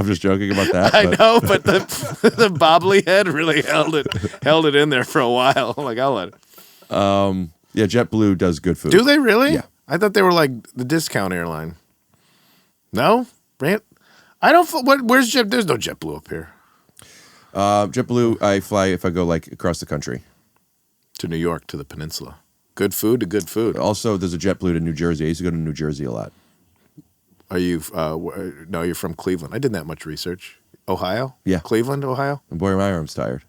I'm just joking about that. I know, but the bobbly head really held it in there for a while. I'm like, I'll let it. Yeah, JetBlue does good food. Do they really? Yeah. I thought they were like the discount airline. No, Brant. I don't. Where's Jet? There's no JetBlue up here. JetBlue, I fly if I go like across the country to New York, to the peninsula. Good food to good food. Also, there's a JetBlue to New Jersey. I used to go to New Jersey a lot. Are you? No, you're from Cleveland. I did that much research. Ohio? Yeah. Cleveland, Ohio? And boy, my arm's tired.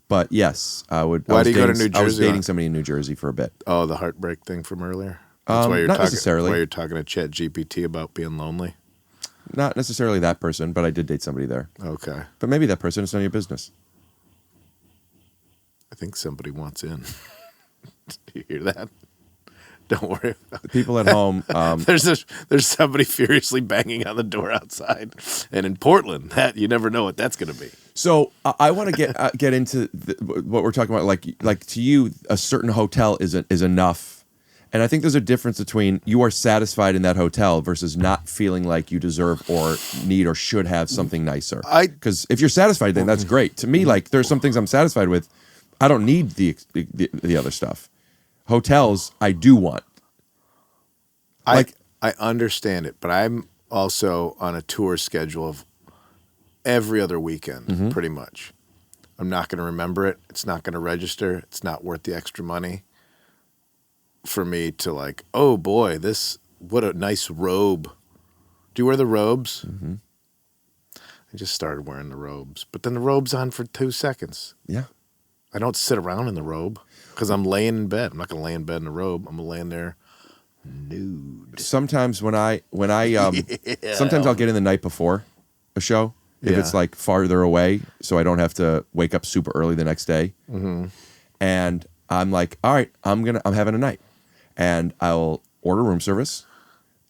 But yes, I would. Why do you go to New Jersey? I was dating somebody in New Jersey for a bit. Oh, the heartbreak thing from earlier? That's why you're not talking, necessarily. Why you're talking to ChatGPT about being lonely? Not necessarily that person, but I did date somebody there. Okay. But maybe that person is none of your business. I think somebody wants in. Do you hear that? Don't worry. The people at home. There's somebody furiously banging on the door outside, and in Portland, that you never know what that's going to be. So I want to get into what we're talking about. Like to you, a certain hotel is enough, And I think there's a difference between you are satisfied in that hotel versus not feeling like you deserve or need or should have something nicer. Because if you're satisfied, then that's great. To me, like there's some things I'm satisfied with. I don't need the other stuff. Hotels, I do want. I understand it, but I'm also on a tour schedule of every other weekend, pretty much. I'm not going to remember it. It's not going to register. It's not worth the extra money for me to like, oh boy, what a nice robe. Do you wear the robes? I just started wearing the robes, but then the robe's on for 2 seconds. Yeah. I don't sit around in the robe because I'm laying in bed. I'm not going to lay in bed in the robe. I'm going to lay in there nude. Sometimes sometimes I'll get in the night before a show if it's like farther away, so I don't have to wake up super early the next day. And I'm like, all right, I'm having a night, and I'll order room service,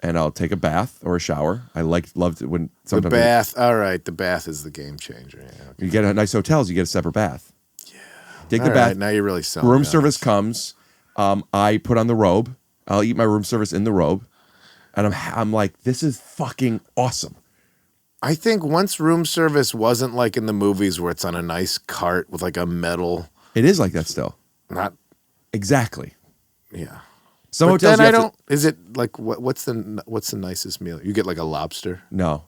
and I'll take a bath or a shower. I loved it when sometimes the bath. All right, the bath is the game changer. Yeah, okay. You get a nice hotels, you get a separate bath. Yeah, take the bath. Right, now you're really selling. Room service comes. I put on the robe. I'll eat my room service in the robe, and I'm like, this is fucking awesome. I think once room service wasn't like in the movies where it's on a nice cart with like a metal. It is like that still. Not exactly. Yeah. Some but hotels. Then I don't. Is it like what's the nicest meal? You get like a lobster. No.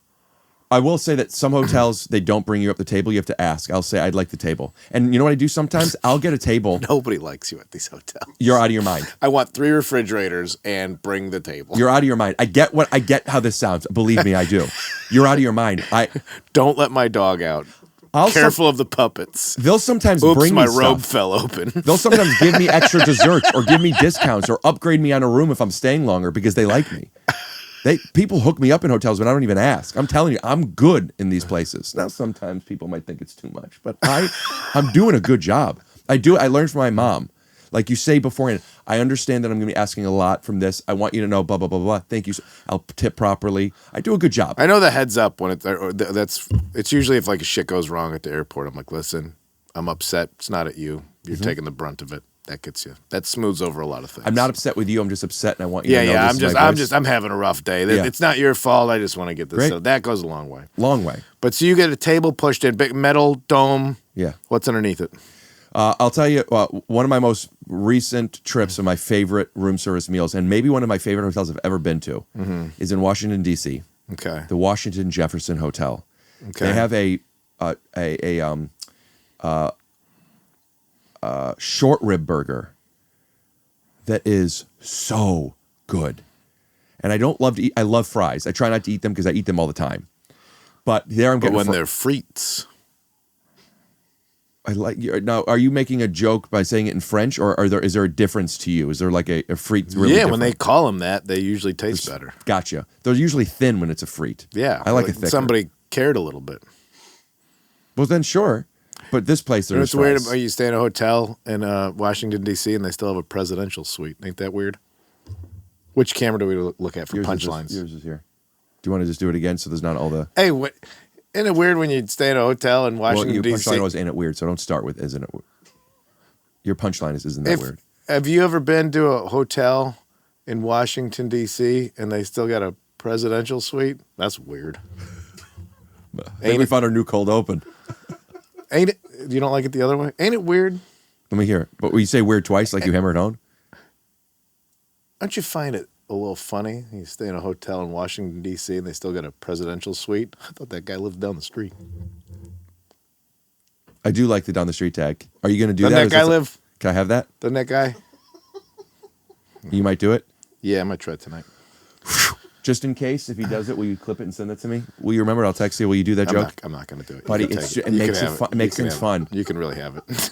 I will say that some hotels, they don't bring you up the table. You have to ask. I'll say, I'd like the table. And you know what I do sometimes? I'll get a table. Nobody likes you at these hotels. You're out of your mind. I want 3 refrigerators and bring the table. You're out of your mind. I get how this sounds. Believe me, I do. You're out of your mind. Don't let my dog out. Careful of the puppets. They'll sometimes Oops, bring me my stuff. robe fell open. They'll sometimes give me extra desserts or give me discounts or upgrade me on a room if I'm staying longer because they like me. People hook me up in hotels when I don't even ask. I'm telling you, I'm good in these places. Now, sometimes people might think it's too much, but I'm doing a good job. I learned from my mom. Like you say beforehand, I understand that I'm going to be asking a lot from this. I want you to know, blah, blah, blah, blah. Thank you. I'll tip properly. I do a good job. I know the heads up when it's usually if like shit goes wrong at the airport. I'm like, listen, I'm upset. It's not at you. You're taking the brunt of it. That gets you. That smooths over a lot of things. I'm not upset with you. I'm just upset, and I want you to know. I'm having a rough day. It's not your fault. I just want to get this. Great. So that goes a long way. Long way. But so you get a table pushed in, big metal dome. Yeah. What's underneath it? I'll tell you, one of my most recent trips of my favorite room service meals, and maybe one of my favorite hotels I've ever been to, is in Washington, D.C. Okay. The Washington Jefferson Hotel. Okay. They have a short rib burger that is so good. And I don't love to eat. I love fries. I try not to eat them because I eat them all the time. But there I'm getting. But when they're frites. Now, are you making a joke by saying it in French, or is there a difference to you? Is there like a frite? Really different? When they call them that, they usually taste better. Gotcha. They're usually thin when it's a frite. Yeah, I like it thicker. Somebody cared a little bit. Well, then sure. But this place, there's it's weird. Are you stay in a hotel in Washington D.C. and they still have a presidential suite? Ain't that weird? Which camera do we look at for punchlines? Yours is here. Do you want to just do it again so there's not all the? Hey, isn't it weird when you stay in a hotel in Washington D.C.? Punchline was, ain't it weird? So don't start with isn't it? Your punchline isn't that weird? Have you ever been to a hotel in Washington D.C. and they still got a presidential suite? That's weird. I think we found our new cold open. Ain't it? You don't like it the other way? Ain't it weird? Let me hear it. But when you say weird twice, like you hammer it on? Don't you find it a little funny? You stay in a hotel in Washington, D.C., and they still got a presidential suite? I thought that guy lived down the street. I do like the down the street tag. Are you going to do Doesn't that? that guy live? Can I have that? Doesn't that guy? You might do it? Yeah, I might try it tonight. Just in case, if he does it, will you clip it and send it to me? Will you remember? I'll text you. Will you do that joke? I'm not going to do it. Buddy, it makes things fun. You can really have it.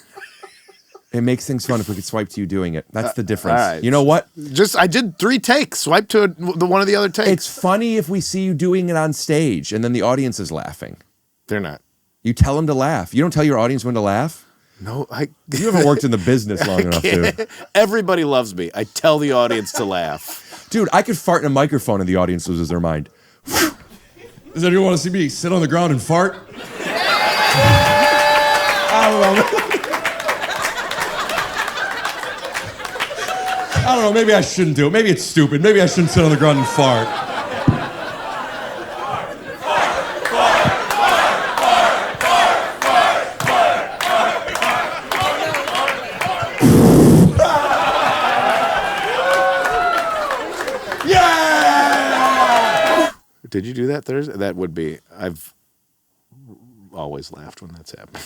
It makes things fun if we could swipe to you doing it. That's the difference. All right. You know what? I did 3 takes. Swipe to one of the other takes. It's funny if we see you doing it on stage and then the audience is laughing. They're not. You tell them to laugh. You don't tell your audience when to laugh? No, You haven't worked in the business long enough, dude. Everybody loves me. I tell the audience to laugh. Dude, I could fart in a microphone and the audience loses their mind. Does anyone want to see me sit on the ground and fart? I love it. I don't know, maybe I shouldn't do it. Maybe it's stupid. Maybe I shouldn't sit on the ground and fart. Did you do that Thursday? That would be. I've always laughed when that's happened.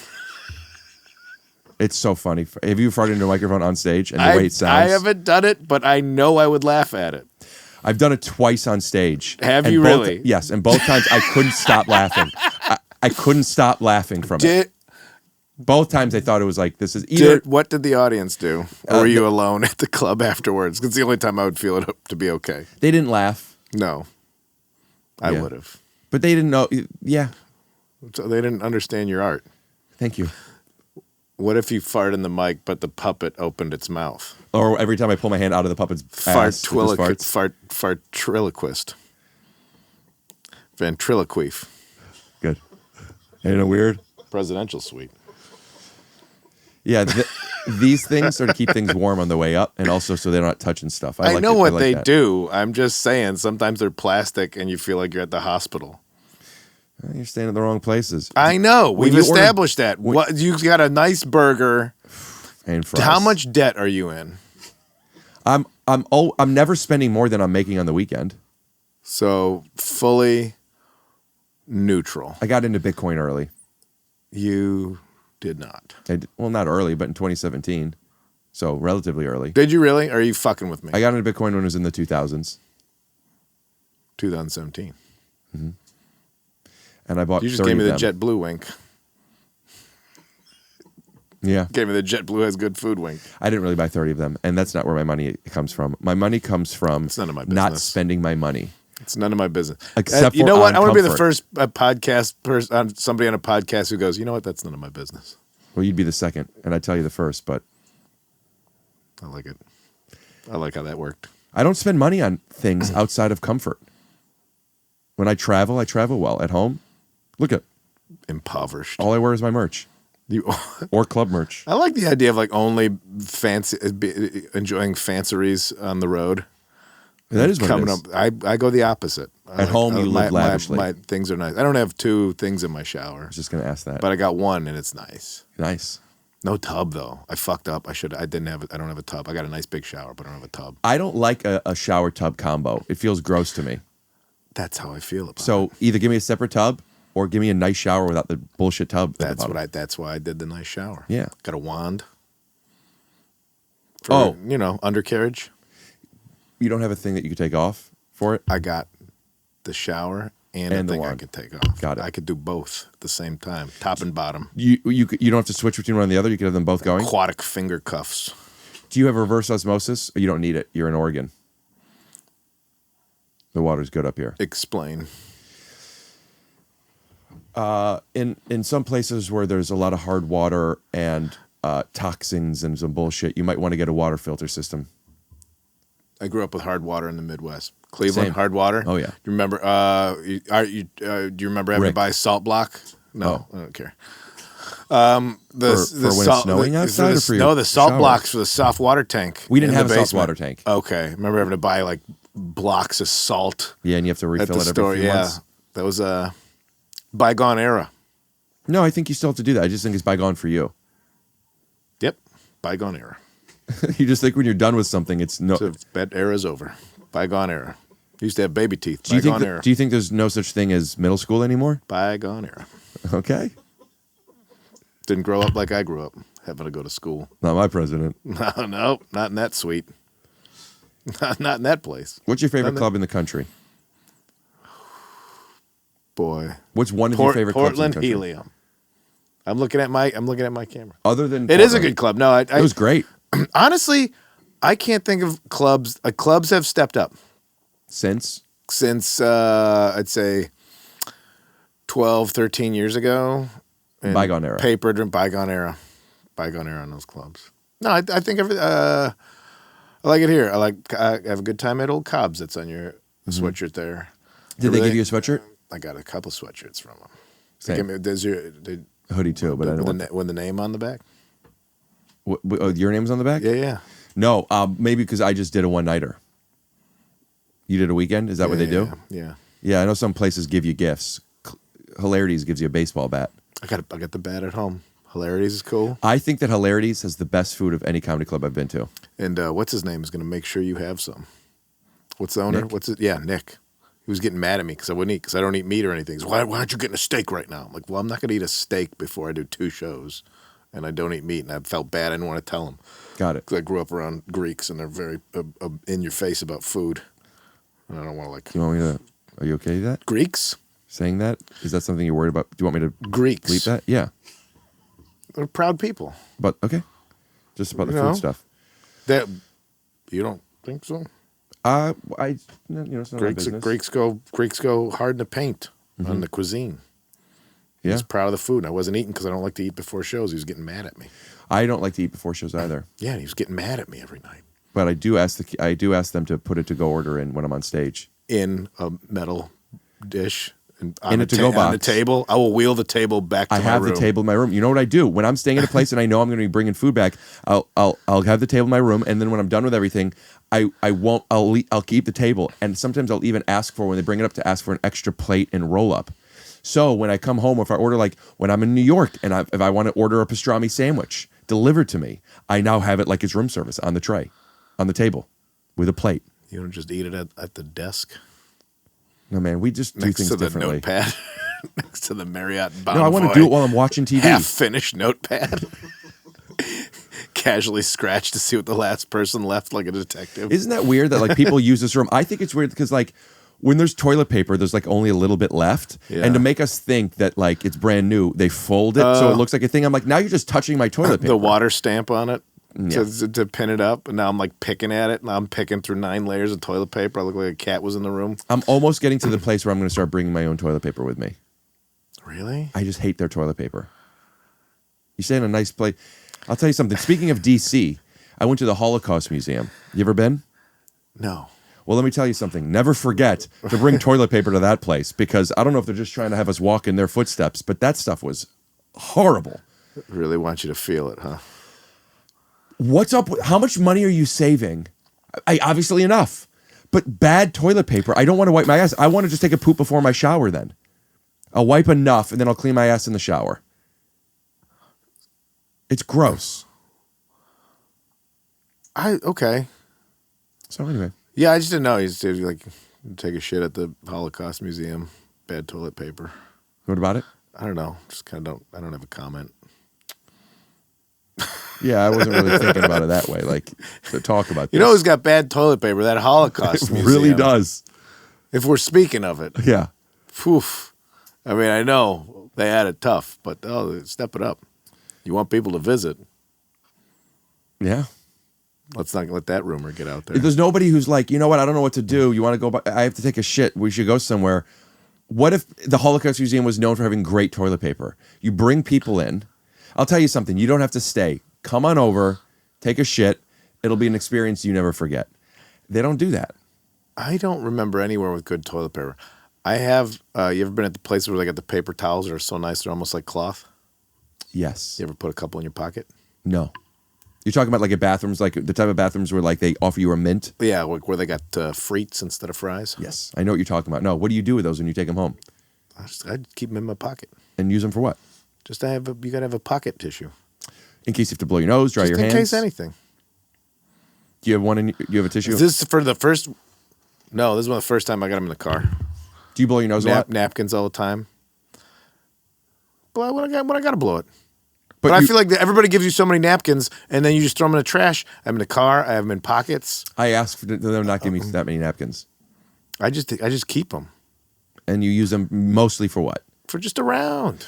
It's so funny. Have you farted into a microphone on stage and the way it sounds? I haven't done it, but I know I would laugh at it. I've done it twice on stage. Have you really? Yes, and both times I couldn't stop laughing. I couldn't stop laughing from it. Both times I thought it was like, this is either... What did the audience do? Or were you alone at the club afterwards? Because it's the only time I would feel it to be okay. They didn't laugh. No. I would have. But they didn't know. Yeah. So they didn't understand your art. Thank you. What if you fart in the mic, but the puppet opened its mouth? Or every time I pull my hand out of the puppet's ass, Fartriloquist. Ventriloquist. Good. Ain't it weird? Presidential suite. Yeah, these things sort of keep things warm on the way up, and also so they're not touching stuff. I know what they do. I'm just saying, sometimes they're plastic, and you feel like you're at the hospital. You're staying in the wrong places. I know. We've established that. What you got a nice burger. And fries. How much debt are you in? I'm never spending more than I'm making on the weekend. So fully neutral. I got into Bitcoin early. You did not. Well, not early, but in 2017. So relatively early. Did you really? Or are you fucking with me? I got into Bitcoin when it was in the 2000s. 2017. Mm-hmm. And I bought. You just gave me the JetBlue wink. Yeah. Gave me the JetBlue has good food wink. I didn't really buy 30 of them, and that's not where my money comes from. My money comes from it's none of my business. Not spending my money. It's none of my business. Except you know what? I want to be the comfort. first podcast person, somebody on a podcast who goes, you know what? That's none of my business. Well, you'd be the second, and I'd tell you the first, but I like it. I like how that worked. I don't spend money on things outside of comfort. When I travel well. At home, look at impoverished. All I wear is my merch. Or club merch. I like the idea of like only enjoying fanceries on the road. That is what coming it is. up. I go the opposite. At home, you live lavishly. My things are nice. I don't have two things in my shower. I was just going to ask that. But I got one, and it's nice. Nice. No tub though. I fucked up. I don't have a tub. I got a nice big shower, but I don't have a tub. I don't like a shower tub combo. It feels gross to me. That's how I feel about it. So either give me a separate tub or give me a nice shower without the bullshit tub. That's why I did the nice shower. Yeah. Got a wand. For, undercarriage. You don't have a thing that you could take off for it? I got the shower and a thing I could take off. Got it. I could do both at the same time, top and bottom. You don't have to switch between one and the other. You could have them both going. Aquatic finger cuffs. Do you have reverse osmosis? Or you don't need it. You're in Oregon. The water's good up here. Explain. In some places where there's a lot of hard water and toxins and some bullshit, you might want to get a water filter system. I grew up with hard water in the Midwest. Cleveland, Same. hard water. Oh yeah. You remember? Do you remember having to buy a salt block? No, I don't care. For when it's snowing outside, or for your the salt showers? blocks for the soft water tank. We didn't have a basement. salt water tank. Okay, remember having to buy like blocks of salt. Yeah, and you have to refill it every few months. That was a bygone era. No, I think you still have to do that. I just think it's bygone for you. Yep, bygone era. You just think when you're done with something, it's no. So that era's over. Bygone era. Used to have baby teeth. Do you think there's no such thing as middle school anymore? Bygone era. Okay. Didn't grow up like I grew up, having to go to school. Not my president. No, not in that suite. Not in that place. What's your favorite club in the country? Boy. What's one of your favorite clubs in the Portland country? Helium. I'm looking at my camera. Other than it is a good club. No, it was great. Honestly, I can't think of clubs. Clubs have stepped up Since I'd say 12, 13 years ago. Bygone era. Bygone era in those clubs. No, I think I like it here. I have a good time at Old Cobb's. That's on your sweatshirt there. Did they give you a sweatshirt? I got a couple sweatshirts from them. Same. There's Hoodie too, but I don't want with the name on the back. your name's on the back? Yeah. No, maybe because I just did a one-nighter. You did a weekend? Is that what they do? Yeah. Yeah, I know some places give you gifts. Hilarities gives you a baseball bat. I got the bat at home. Hilarities is cool. I think that Hilarities has the best food of any comedy club I've been to. And what's his name is going to make sure you have some. What's the owner? Nick? What's it? Yeah, Nick. He was getting mad at me because I wouldn't eat because I don't eat meat or anything. He's, why aren't you getting a steak right now? I'm like, well, I'm not going to eat a steak before I do 2 shows, and I don't eat meat. And I felt bad. I didn't want to tell him. Got it. Because I grew up around Greeks, and they're very in your face about food. And I don't want to like. You want me to? Are you okay with that? Greeks? Saying that? Is that something you're worried about? Do you want me to Greeks. bleep that? Yeah. They're proud people. But okay. Just about the You know? food stuff. That you don't think so? It's not my business. Greeks go hard in the paint on the cuisine. Yeah. He's proud of the food. And I wasn't eating because I don't like to eat before shows. He was getting mad at me. I don't like to eat before shows either. Yeah, and he was getting mad at me every night. But I do ask them to put a to-go order in when I'm on stage. In a metal dish. And In a to-go box. On the table. I will wheel the table back to my room. I have the table in my room. You know what I do? When I'm staying at a place and I know I'm going to be bringing food back, I'll have the table in my room, and then when I'm done with everything, I'll keep the table, and sometimes I'll even ask for, when they bring it up, to ask for an extra plate and roll up. So when I come home, if I order, like when I'm in New York and if I want to order a pastrami sandwich delivered to me, I now have it like it's room service on the tray, on the table, with a plate. You don't just eat it at the desk? No, man, we just do things differently. Next to the notepad. Next to the Marriott Bonvoy. No, I want to do it while I'm watching TV. Half-finished notepad. Casually scratched to see what the last person left, like a detective. Isn't that weird that like people use this room? I think it's weird because like when there's toilet paper, there's like only a little bit left. Yeah. And to make us think that like it's brand new, they fold it so it looks like a thing. I'm like, now you're just touching my toilet paper. The water stamp on it. Yeah. To pin it up, and now I'm like picking at it. Now I'm picking through 9 layers of toilet paper. I look like a cat was in the room. I'm almost getting to the place where I'm going to start bringing my own toilet paper with me. Really? I just hate their toilet paper. You stay in a nice place. I'll tell you something. Speaking of DC, I went to the Holocaust Museum. You ever been? No. Well, let me tell you something. Never forget to bring toilet paper to that place, because I don't know if they're just trying to have us walk in their footsteps, but that stuff was horrible. Really want you to feel it, huh? What's up? How much money are you saving? Obviously enough. But bad toilet paper. I don't want to wipe my ass. I want to just take a poop before my shower then. I'll wipe enough and then I'll clean my ass in the shower. It's gross. Okay. So anyway. Yeah, I just didn't know. You just like take a shit at the Holocaust Museum. Bad toilet paper. What about it? I don't know. Just kind of I don't have a comment. Yeah, I wasn't really thinking about it that way. Like, to talk about this. You know who's got bad toilet paper? That Holocaust It Museum. really does. If we're speaking of it. Yeah. Poof. I mean, I know they had it tough, but step it up. You want people to visit. Yeah. Let's not let that rumor get out there. There's nobody who's like, you know what, I don't know what to do. You want to go, I have to take a shit. We should go somewhere. What if the Holocaust Museum was known for having great toilet paper? You bring people in. I'll tell you something. You don't have to stay. Come on over, take a shit. It'll be an experience you never forget. They don't do that. I don't remember anywhere with good toilet paper. I have. You ever been at the place where they got the paper towels that are so nice they're almost like cloth? Yes. You ever put a couple in your pocket? No. You're talking about like at bathrooms, like the type of bathrooms where like they offer you a mint? Yeah, like where they got frites instead of fries. Yes. I know what you're talking about. No, what do you do with those when you take them home? I keep them in my pocket. And use them for what? You gotta have a pocket tissue. In case you have to blow your nose, dry your hands. In case anything. Do you have one? Do you have a tissue? Is this for the first? No, this is the first time I got them in the car. Do you blow your nose a lot? Napkins all the time. But when I gotta blow it. But I feel like everybody gives you so many napkins, and then you just throw them in the trash. I have them in the car. I have them in pockets. I asked for them not give me that many napkins. I just keep them. And you use them mostly for what? For just around.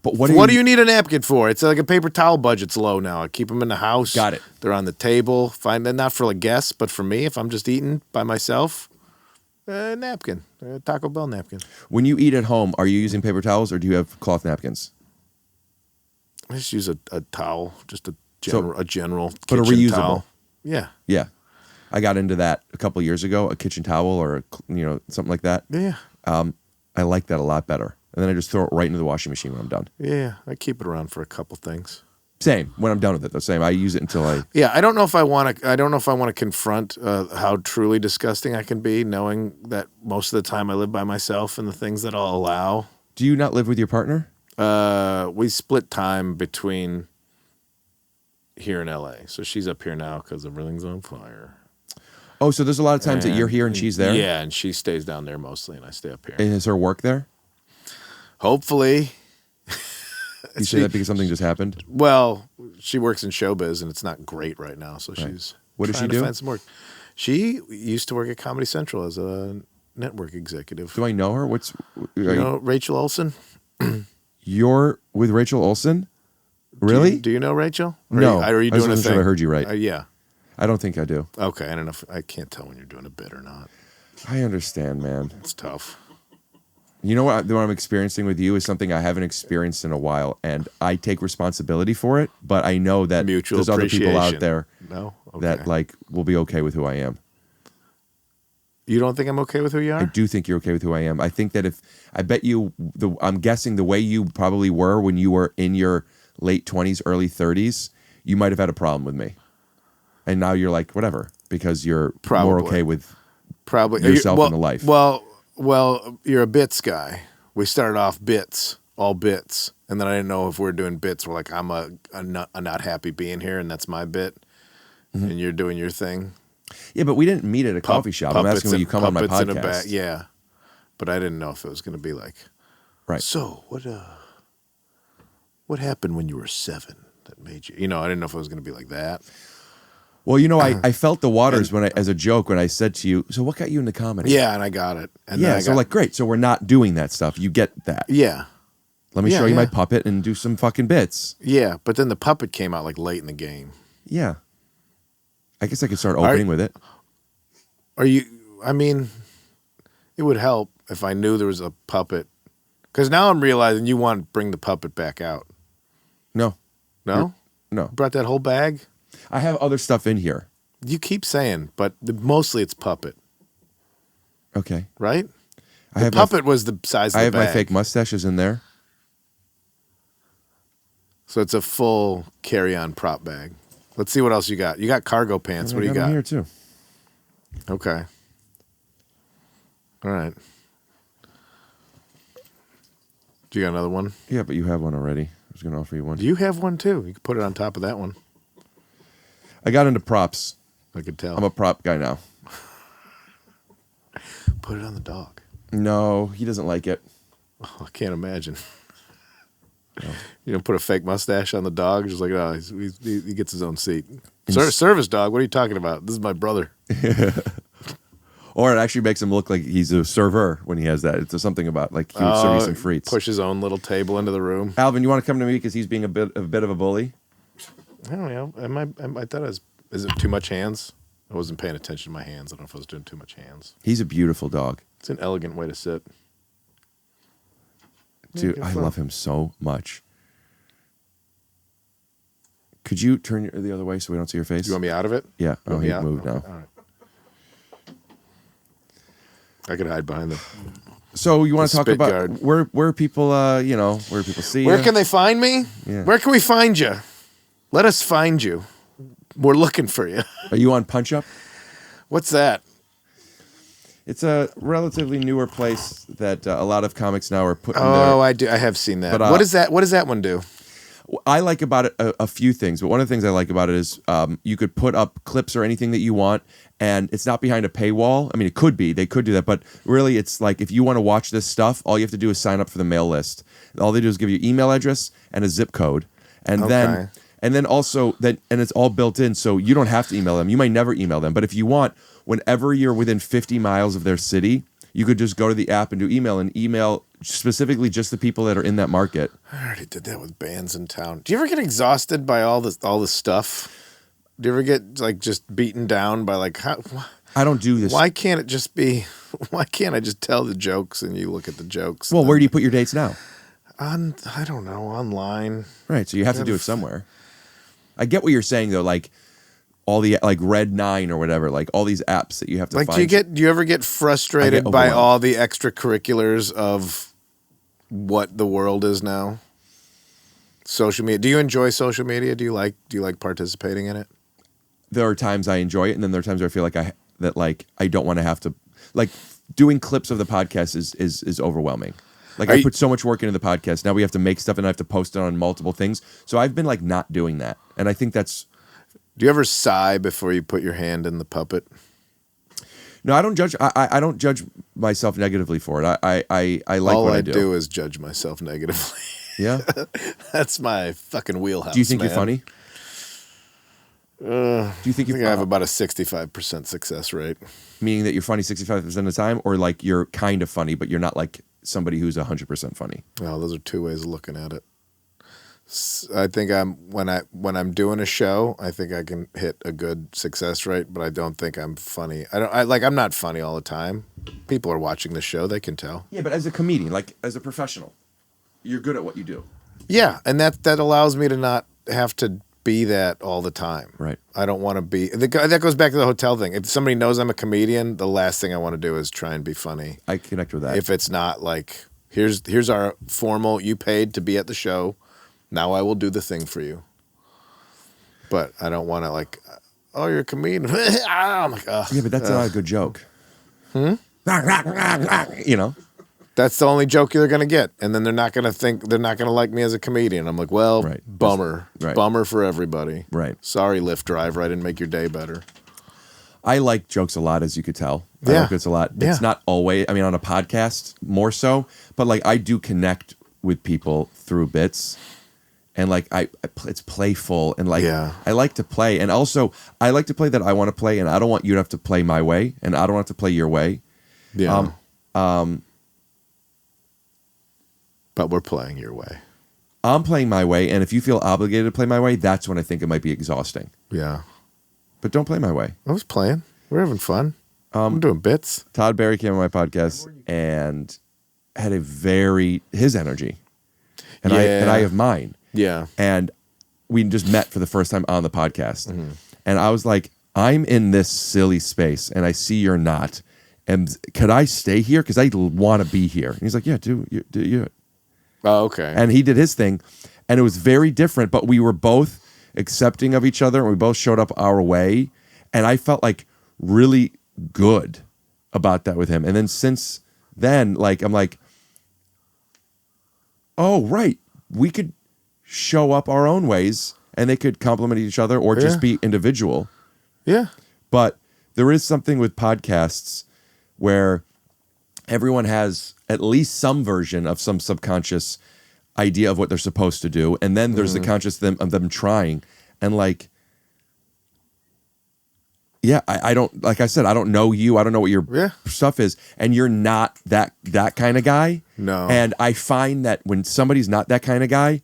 But what do you need a napkin for? It's like a paper towel budget's low now. I keep them in the house. Got it. They're on the table. Fine. They're not for like guests, but for me, if I'm just eating by myself, a napkin, a Taco Bell napkin. When you eat at home, are you using paper towels or do you have cloth napkins? I just use a towel, just a general but a reusable towel. Yeah. Yeah. I got into that a couple years ago, a kitchen towel or something like that. Yeah. I like that a lot better. And then I just throw it right into the washing machine when I'm done. Yeah, I keep it around for a couple things. Same. When I'm done with it, though. Same. I use it until I. Yeah, I don't know if I want to. I don't know if I want to confront how truly disgusting I can be, knowing that most of the time I live by myself and the things that I'll allow. Do you not live with your partner? We split time between here in LA, so she's up here now because everything's on fire. Oh, so there's a lot of times that you're here and she's there. Yeah, and she stays down there mostly, and I stay up here. And is her work there? Hopefully. You say that because something just happened? Well, she works in showbiz, and it's not great right now, so she's What does she trying do? to find some work. She used to work at Comedy Central as a network executive. Do I know her? You know Rachel Olsen? You're with Rachel Olsen? Really? Do you know Rachel? Or No. Are you I doing a wasn't thing? sure I heard you right. Yeah. I don't think I do. Okay, I don't know. I can't tell when you're doing a bit or not. I understand, man. It's tough. You know what I'm experiencing with you is something I haven't experienced in a while, and I take responsibility for it, but I know that Mutual there's other people out appreciation. there Okay. that like will be okay with who I am. You don't think I'm okay with who you are? I do think you're okay with who I am. I think that I'm guessing the way you probably were when you were in your late 20s, early 30s, you might have had a problem with me. And now you're like, whatever, because you're more okay with yourself and the life. Well, you're a bits guy. We started off all bits. And then I didn't know if we're doing bits. We're like, I'm not happy being here, and that's my bit. Mm-hmm. And you're doing your thing. Yeah, but we didn't meet at a coffee shop. I'm asking when you come on my podcast. Yeah. But I didn't know if it was going to be like, right. So what happened when you were 7 that made you, I didn't know if it was going to be like that. Well, I felt the waters as a joke when I said to you, so what got you into comedy? Yeah, and I got it. And great. So we're not doing that stuff. You get that. Yeah. Let me show you my puppet and do some fucking bits. Yeah, but then the puppet came out like late in the game. Yeah. I guess I could start opening with it. It would help if I knew there was a puppet. Because now I'm realizing you want to bring the puppet back out. No. No? No. Brought that whole bag? I have other stuff in here. You keep saying, but mostly it's puppet. Okay. Right? The puppet was the size of the bag. I have my fake mustaches in there. So it's a full carry-on prop bag. Let's see what else you got. You got cargo pants. What do you got? Here too. Okay. All right. Do you got another one? Yeah, but you have one already. I was going to offer you one. Do you have one too? You can put it on top of that one. I got into props. I could tell. I'm a prop guy now. Put it on the dog. No, he doesn't like it. Oh, I can't imagine. No. Put a fake mustache on the dog. Just like, he gets his own seat. Service dog. What are you talking about? This is my brother. Or it actually makes him look like he's a server when he has that. It's something about like he would serve you some frites. Push his own little table into the room. Alvin, you want to come to me because he's being a bit of a bully? I don't know. I thought is it too much hands? I wasn't paying attention to my hands. I don't know if I was doing too much hands. He's a beautiful dog. It's an elegant way to sit. Dude, I love him so much. Could you turn the other way so we don't see your face? You want me out of it? Yeah. Oh, he moved now. All right. I could hide behind them. So you want to talk about where people, where people see you? Where can they find me? Yeah. Where can we find you? Let us find you. We're looking for you. Are you on Punch Up? What's that? It's a relatively newer place that a lot of comics now are putting. I do. I have seen that. But, what is that? What does that one do? I like about it a few things, but one of the things I like about it is you could put up clips or anything that you want, and it's not behind a paywall. I mean, it could be. They could do that, but really, it's like if you want to watch this stuff, all you have to do is sign up for the mail list. All they do is give you email address and a zip code, and then also that, and it's all built in, so you don't have to email them. You might never email them, but if you want, whenever you're within 50 miles of their city, you could just go to the app and do email specifically just the people that are in that market. I already did that with bands in town. Do you ever get exhausted by all this stuff? Do you ever get like just beaten down by like how? I don't do this. Why can't it just be? Why can't I just tell the jokes and you look at the jokes? Well, where do you put your dates now? I don't know, online. Right, so you have to do it somewhere. I get what you're saying though, like all the like Red 9 or whatever, like all these apps that you have to like find. Do you ever get frustrated by all the extracurriculars of what the world is now? Social media. Do you enjoy social media? Do you like participating in it? There are times I enjoy it, and then there are times where I feel like I don't want to have to, like, doing clips of the podcast is overwhelming. Like, I put so much work into the podcast. Now we have to make stuff and I have to post it on multiple things. So I've been like not doing that. And I think that's... Do you ever sigh before you put your hand in the puppet? No, I don't judge. I don't judge myself negatively for it. I like all what I do. All I do is judge myself negatively. Yeah? That's my fucking wheelhouse. Do you think man. you're funny? Do you think I have about a 65% success rate? Meaning that you're funny 65% of the time, or like you're kind of funny, but you're not like somebody who's 100% funny? Well, those are two ways of looking at it. I think when I'm doing a show, I think I can hit a good success rate, but I don't think I'm funny. I'm not funny all the time. People are watching the show, they can tell. Yeah, but as a comedian, like as a professional, you're good at what you do. Yeah, and that allows me to not have to be that all the time. Right. I don't want to be. That goes back to the hotel thing. If somebody knows I'm a comedian, the last thing I want to do is try and be funny. I connect with that. If it's not like, here's our formal, you paid to be at the show, now I will do the thing for you. But I don't want to like, oh, you're a comedian. Oh my God. Yeah, but that's not a good joke. You know? That's the only joke you're going to get. And then they're not going to like me as a comedian. I'm like, well, right. Bummer. Right. Bummer for everybody. Right. Sorry, Lyft driver. I didn't make your day better. I like jokes a lot, as you could tell. I like jokes a lot. Yeah. It's not always, I mean, on a podcast, more so. But like, I do connect with people through bits. And like, it's playful. And like, I like to play. And also, I like to play that I want to play. And I don't want you to have to play my way. And I don't have to play your way. Yeah. But we're playing your way. I'm playing my way, and if you feel obligated to play my way, that's when I think it might be exhausting. Yeah. But don't play my way. I was playing. We're having fun. I'm doing bits. Todd Barry came on my podcast and had his energy. And I have mine. Yeah. And we just met for the first time on the podcast. Mm-hmm. And I was like, I'm in this silly space, and I see you're not. And could I stay here? Because I want to be here. And he's like, yeah, do it. Oh, okay. And he did his thing, and it was very different, but we were both accepting of each other, and we both showed up our way, and I felt like really good about that with him. And then since then, like, I'm like, oh, right, we could show up our own ways, and they could complement each other or just be individual. Yeah. But there is something with podcasts where everyone has at least some version of some subconscious idea of what they're supposed to do. And then there's the conscious of them trying. And like, yeah, I don't, like I said, I don't know you. I don't know what your stuff is. And you're not that kind of guy. No. And I find that when somebody's not that kind of guy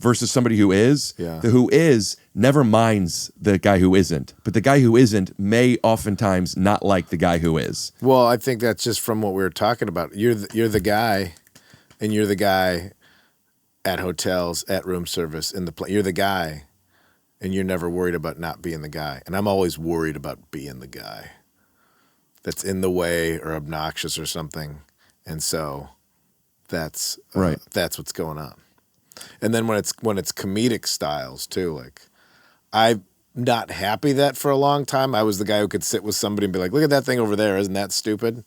versus somebody who is, the who is never minds the guy who isn't. But the guy who isn't may oftentimes not like the guy who is. Well, I think that's just from what we were talking about. You're the guy, and you're the guy at hotels, at room service, in the plane. You're the guy, and you're never worried about not being the guy. And I'm always worried about being the guy that's in the way or obnoxious or something. And so that's that's what's going on. And then when it's comedic styles too, like I'm not happy that for a long time I was the guy who could sit with somebody and be like, look at that thing over there, isn't that stupid?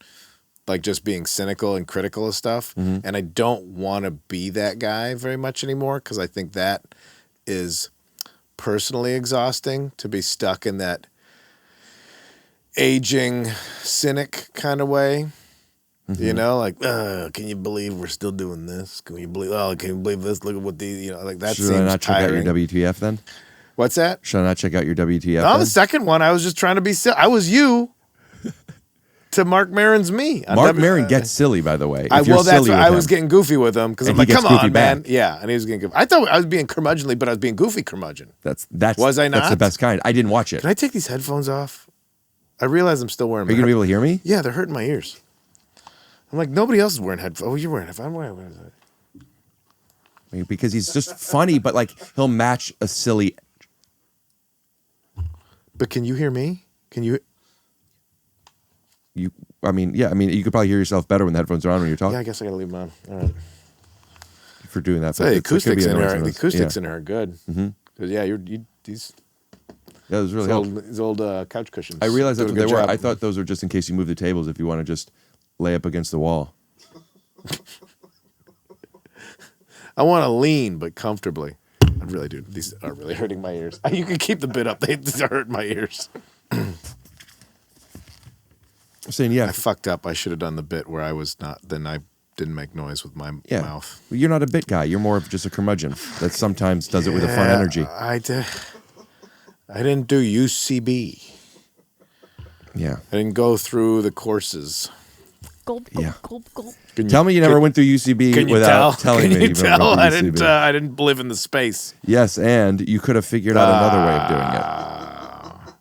Like just being cynical and critical of stuff. Mm-hmm. And I don't want to be that guy very much anymore because I think that is personally exhausting to be stuck in that aging cynic kind of way. Mm-hmm. You know, like, can you believe we're still doing this? Can you believe this? Look at what these, you know, like that seems tiring. Should I not check out your WTF then? What's that? Should I not check out your WTF? No, the second one, I was just trying to be silly. I was you to Mark Maron's me. Mark Maron gets silly, by the way. I was getting goofy with him because I'm like, come on, man. Yeah, and he was getting goofy. I thought I was being curmudgeonly, but I was being goofy curmudgeon. Was I not? That's the best kind. I didn't watch it. Can I take these headphones off? I realize I'm still wearing them. Are you going to be able to hear me? Yeah, they're hurting my ears. I'm like, nobody else is wearing headphones. Oh, you're wearing headphones. I'm wearing headphones. Because he's just funny, but like he'll match a silly. But can you hear me? Can you? You could probably hear yourself better when the headphones are on when you're talking. Yeah, I guess I gotta leave them on. All right. for doing that. So the It could be acoustics in annoying there, the sometimes. acoustics in there are good. Mm-hmm. These Yeah, it was really these old couch cushions. I realized that's do what a they good were. job. I thought those were just in case you move the tables if you want to just lay up against the wall. I want to lean, but comfortably. I really do. These are really hurting my ears. You can keep the bit up. They are hurting my ears. I'm saying, yeah. I fucked up. I should have done the bit where I was not. Then I didn't make noise with my mouth. Well, you're not a bit guy. You're more of just a curmudgeon that sometimes does it with a fun energy. I didn't do UCB. Yeah. I didn't go through the courses. Gulp, Yeah. gulp, gulp. Tell me you never went through UCB without telling me Can you you've never tell? went through UCB. I didn't live in the space. Yes, and you could have figured out another way of doing it.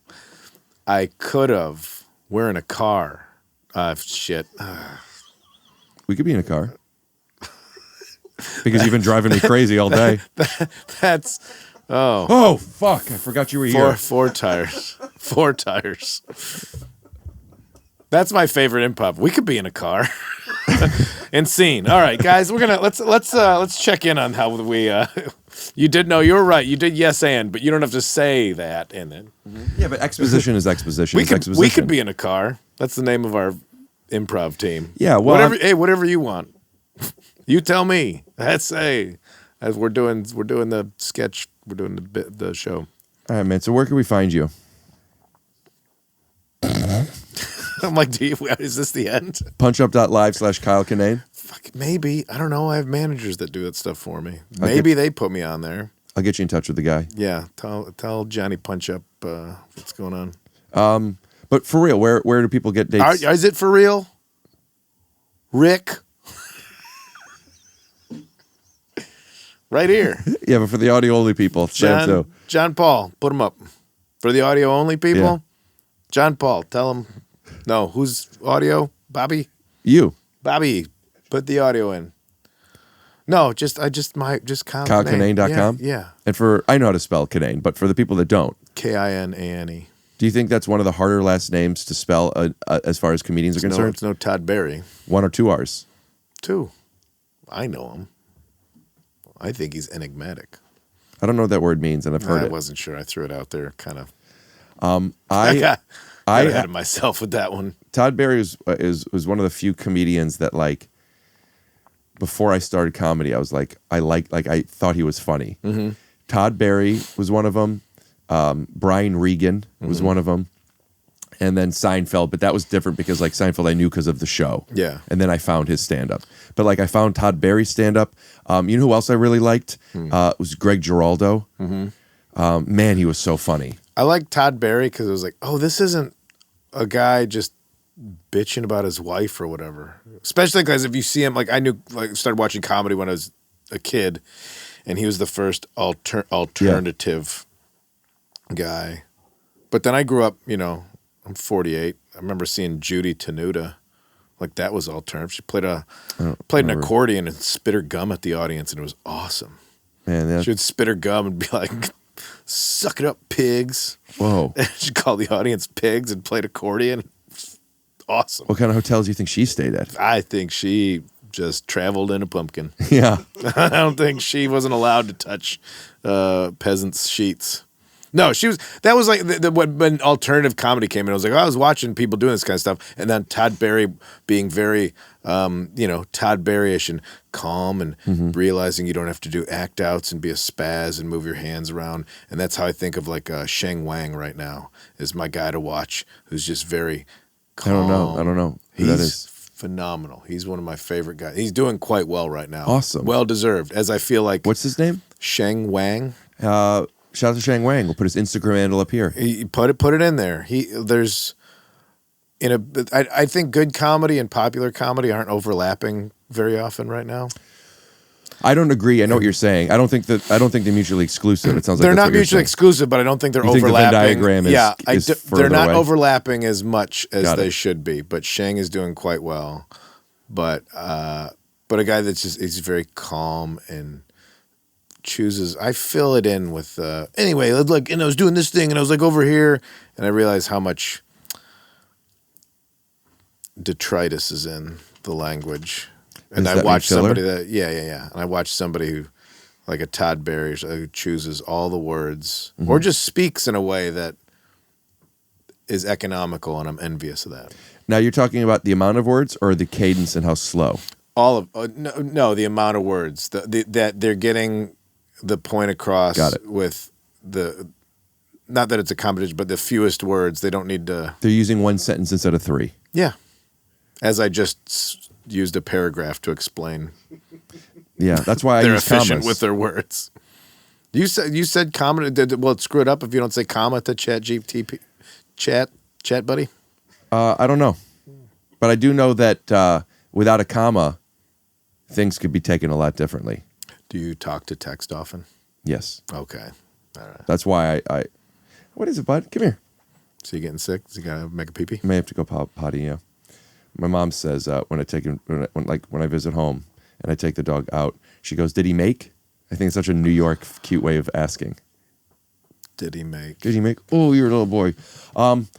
I could have. We're in a car. Shit. We could be in a car. Because you've been driving me crazy all day. That's Oh, fuck. I forgot you were here. four tires. 4 tires. That's my favorite improv. We could be in a car. And scene. All right, guys, we're gonna let's check in on how we you did know you were right. You did yes and, but you don't have to say that and then. Yeah, but exposition is exposition. We could be in a car. That's the name of our improv team. Yeah, well, whatever you want. You tell me. As we're doing the sketch, we're doing the show. All right, man. So where can we find you? I'm like, is this the end? Punchup.live/Kyle Kinane. Fuck, maybe. I don't know. I have managers that do that stuff for me. Maybe they put me on there. I'll get you in touch with the guy. Yeah, tell Johnny Punch Up what's going on. But for real, where do people get dates? Is it for real? Rick? Right here. Yeah, but for the audio only people, John Paul, put him up. For the audio only people, Yeah. John Paul, tell him. No, who's audio? Bobby? You. Bobby, put the audio in. No, just Kyle KyleKinane.com? Yeah. And I know how to spell Kinane, but for the people that don't. Kinane. Do you think that's one of the harder last names to spell as far as comedians are concerned? It's no Todd Berry. 1 or 2 R's? 2. I know him. I think he's enigmatic. I don't know what that word means, and I've heard it. I wasn't sure. I threw it out there, kind of. I got ahead of myself with that one. Todd Berry was one of the few comedians that, like, before I started comedy, I was like, I thought he was funny. Mm-hmm. Todd Berry was one of them. Brian Regan was one of them. And then Seinfeld, but that was different because, like, Seinfeld I knew because of the show. Yeah. And then I found his stand-up. But, like, I found Todd Berry's stand-up. You know who else I really liked? It was Greg Giraldo. Mm-hmm. Man, he was so funny. I like Todd Berry because it was like, oh, this isn't a guy just bitching about his wife or whatever. Especially because if you see him, like, I started watching comedy when I was a kid, and he was the first alternative guy. But then I grew up, I'm 48. I remember seeing Judy Tenuta. Like, that was alternative. She played an accordion and spit her gum at the audience, and it was awesome. Man, she would spit her gum and be like, suck it up, pigs. Whoa. And she'd call the audience pigs and played accordion. Awesome. What kind of hotels do you think she stayed at? I think she just traveled in a pumpkin. Yeah. I don't think she wasn't allowed to touch peasants' sheets. No, that was like when alternative comedy came in. I was like, I was watching people doing this kind of stuff. And then Todd Berry being very, Todd Berry-ish and calm and realizing you don't have to do act outs and be a spaz and move your hands around. And that's how I think of like Sheng Wang right now is my guy to watch who's just very calm. I don't know who that is. Phenomenal. He's one of my favorite guys. He's doing quite well right now. Awesome. Well deserved, as I feel like. What's his name? Sheng Wang. Shout out to Shang Wang. We'll put his Instagram handle up here. Put it in there. I think good comedy and popular comedy aren't overlapping very often right now. I don't agree. I know what you're saying. I don't think they're mutually exclusive. It sounds like they're that's not what you're mutually saying. exclusive, but I don't think they're You think overlapping. the Venn diagram is they're not away? overlapping as much as Got they it. should be. But Shang is doing quite well. But a guy that's he's very calm and chooses. I fill it in with anyway. Like, and I was doing this thing, and I was like over here, and I realized how much detritus is in the language. And Does I that mean watched filler? somebody and I watched somebody who, like a Todd Berry, who chooses all the words or just speaks in a way that is economical, and I'm envious of that. Now you're talking about the amount of words or the cadence and how slow? All of no, the amount of words that they're getting the point across. Got it. With the, not that it's a competition, but the fewest words. They don't need to. They're using one sentence instead of three. Yeah, as I just used a paragraph to explain. Yeah, that's why they're I use efficient commas. with their words. You said comma. Well, it's screwed up if you don't say comma to ChatGPT. Chat buddy. I don't know, but I do know that without a comma, things could be taken a lot differently. Do you talk to text often? Yes. Okay. All right. That's why I what is it, bud? Come here. So you getting sick? So you gotta make a pee-pee? I may have to go potty. Yeah. My mom says when I visit home and I take the dog out, she goes, "Did he make?" I think it's such a New York cute way of asking. Did he make? Did he make? Oh, you're a little boy.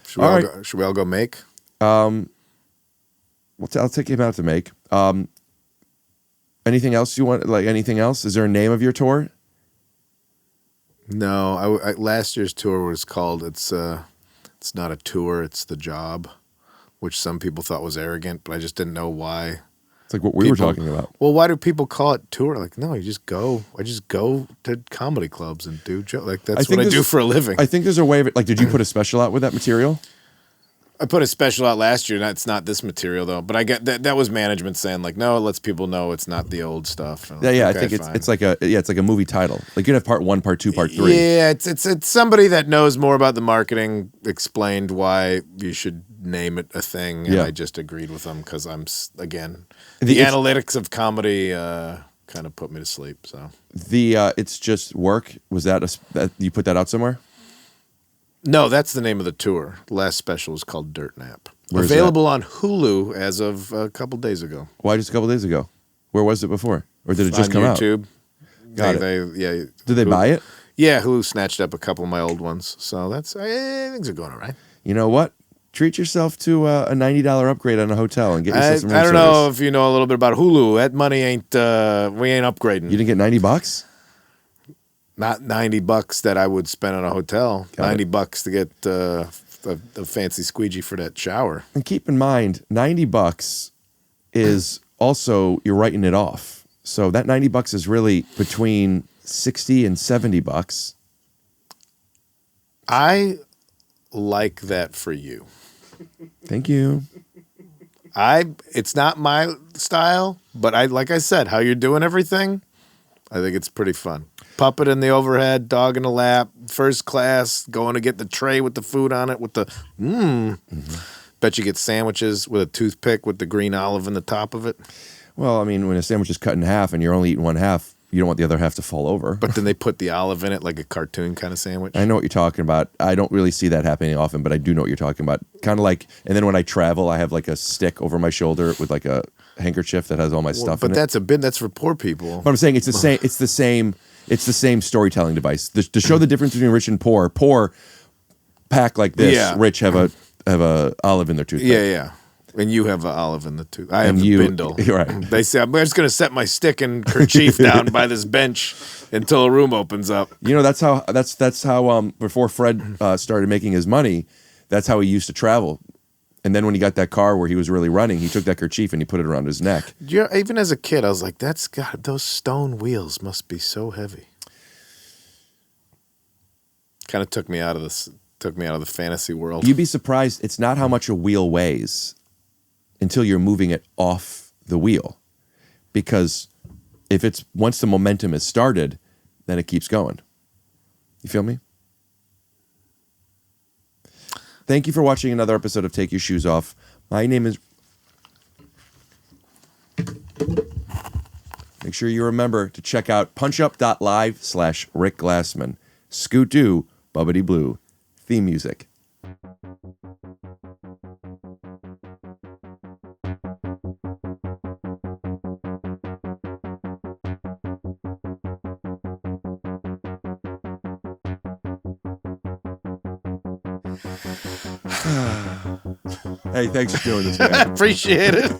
Should we all go make? I'll take him out to make. Anything else you want? Like anything else? Is there a name of your tour? No, I last year's tour was called it's not a tour, it's the job, which some people thought was arrogant, but I just didn't know why. It's like what we were talking about. Well, why do people call it tour? Like, no, you just go. I just go to comedy clubs and do jokes. Like that's what I do for a living. I think there's a way of it. Like, did you put a special out with that material? I put a special out last year. It's not this material though, but I get that was management saying like, no, it lets people know it's not the old stuff. Yeah, okay, I think it's like a movie title. Like you can have part 1, part 2, part 3. Yeah, it's somebody that knows more about the marketing explained why you should name it a thing, and I just agreed with them because I'm again the analytics of comedy kind of put me to sleep. So it's just work. Was that you put that out somewhere? No, that's the name of the tour. The last special is called Dirt Nap. Where's Available on Hulu as of a couple days ago. Why just a couple days ago? Where was it before? Or did it just come on out? YouTube. Got it. Did they buy it? Yeah, Hulu snatched up a couple of my old ones. So things are going all right. You know what? Treat yourself to a $90 upgrade on a hotel and get yourself some room I don't service. know if you know a little bit about Hulu. That money ain't we ain't upgrading. You didn't get $90? Not $90 that I would spend on a hotel. $90 to get a fancy squeegee for that shower. And keep in mind, $90 is also you're writing it off. So that $90 is really between $60 and $70. I like that for you. Thank you. It's not my style, but like I said, how you're doing everything, I think it's pretty fun. Puppet in the overhead, dog in the lap, first class, going to get the tray with the food on it with the Bet you get sandwiches with a toothpick with the green olive in the top of it. Well, I mean, when a sandwich is cut in half and you're only eating one half, you don't want the other half to fall over. But then they put the olive in it like a cartoon kind of sandwich. I know what you're talking about. I don't really see that happening often, but I do know what you're talking about. Kind of like, and then when I travel, I have like a stick over my shoulder with like a handkerchief that has all my stuff in it. But that's for poor people. But I'm saying it's the same. It's the same storytelling device to show the difference between rich and poor. Poor pack like this. Yeah. Rich have a olive in their toothpick. Yeah. And you have an olive in the tooth. I have the bindle. Right. They say, I'm just going to set my stick and kerchief down by this bench until a room opens up. You know, that's how before Fred started making his money, that's how he used to travel. And then when he got that car where he was really running, he took that kerchief and he put it around his neck. Yeah, even as a kid, I was like, those stone wheels must be so heavy. Kind of took me out of the fantasy world. You'd be surprised. It's not how much a wheel weighs until you're moving it off the wheel. Because once the momentum is started, then it keeps going. You feel me? Thank you for watching another episode of Take Your Shoes Off. My name is... Make sure you remember to check out punchup.live/Rick Glassman. Scoot-doo, Bubbity Blue. Theme music. Hey, thanks for doing this, man. Appreciate it.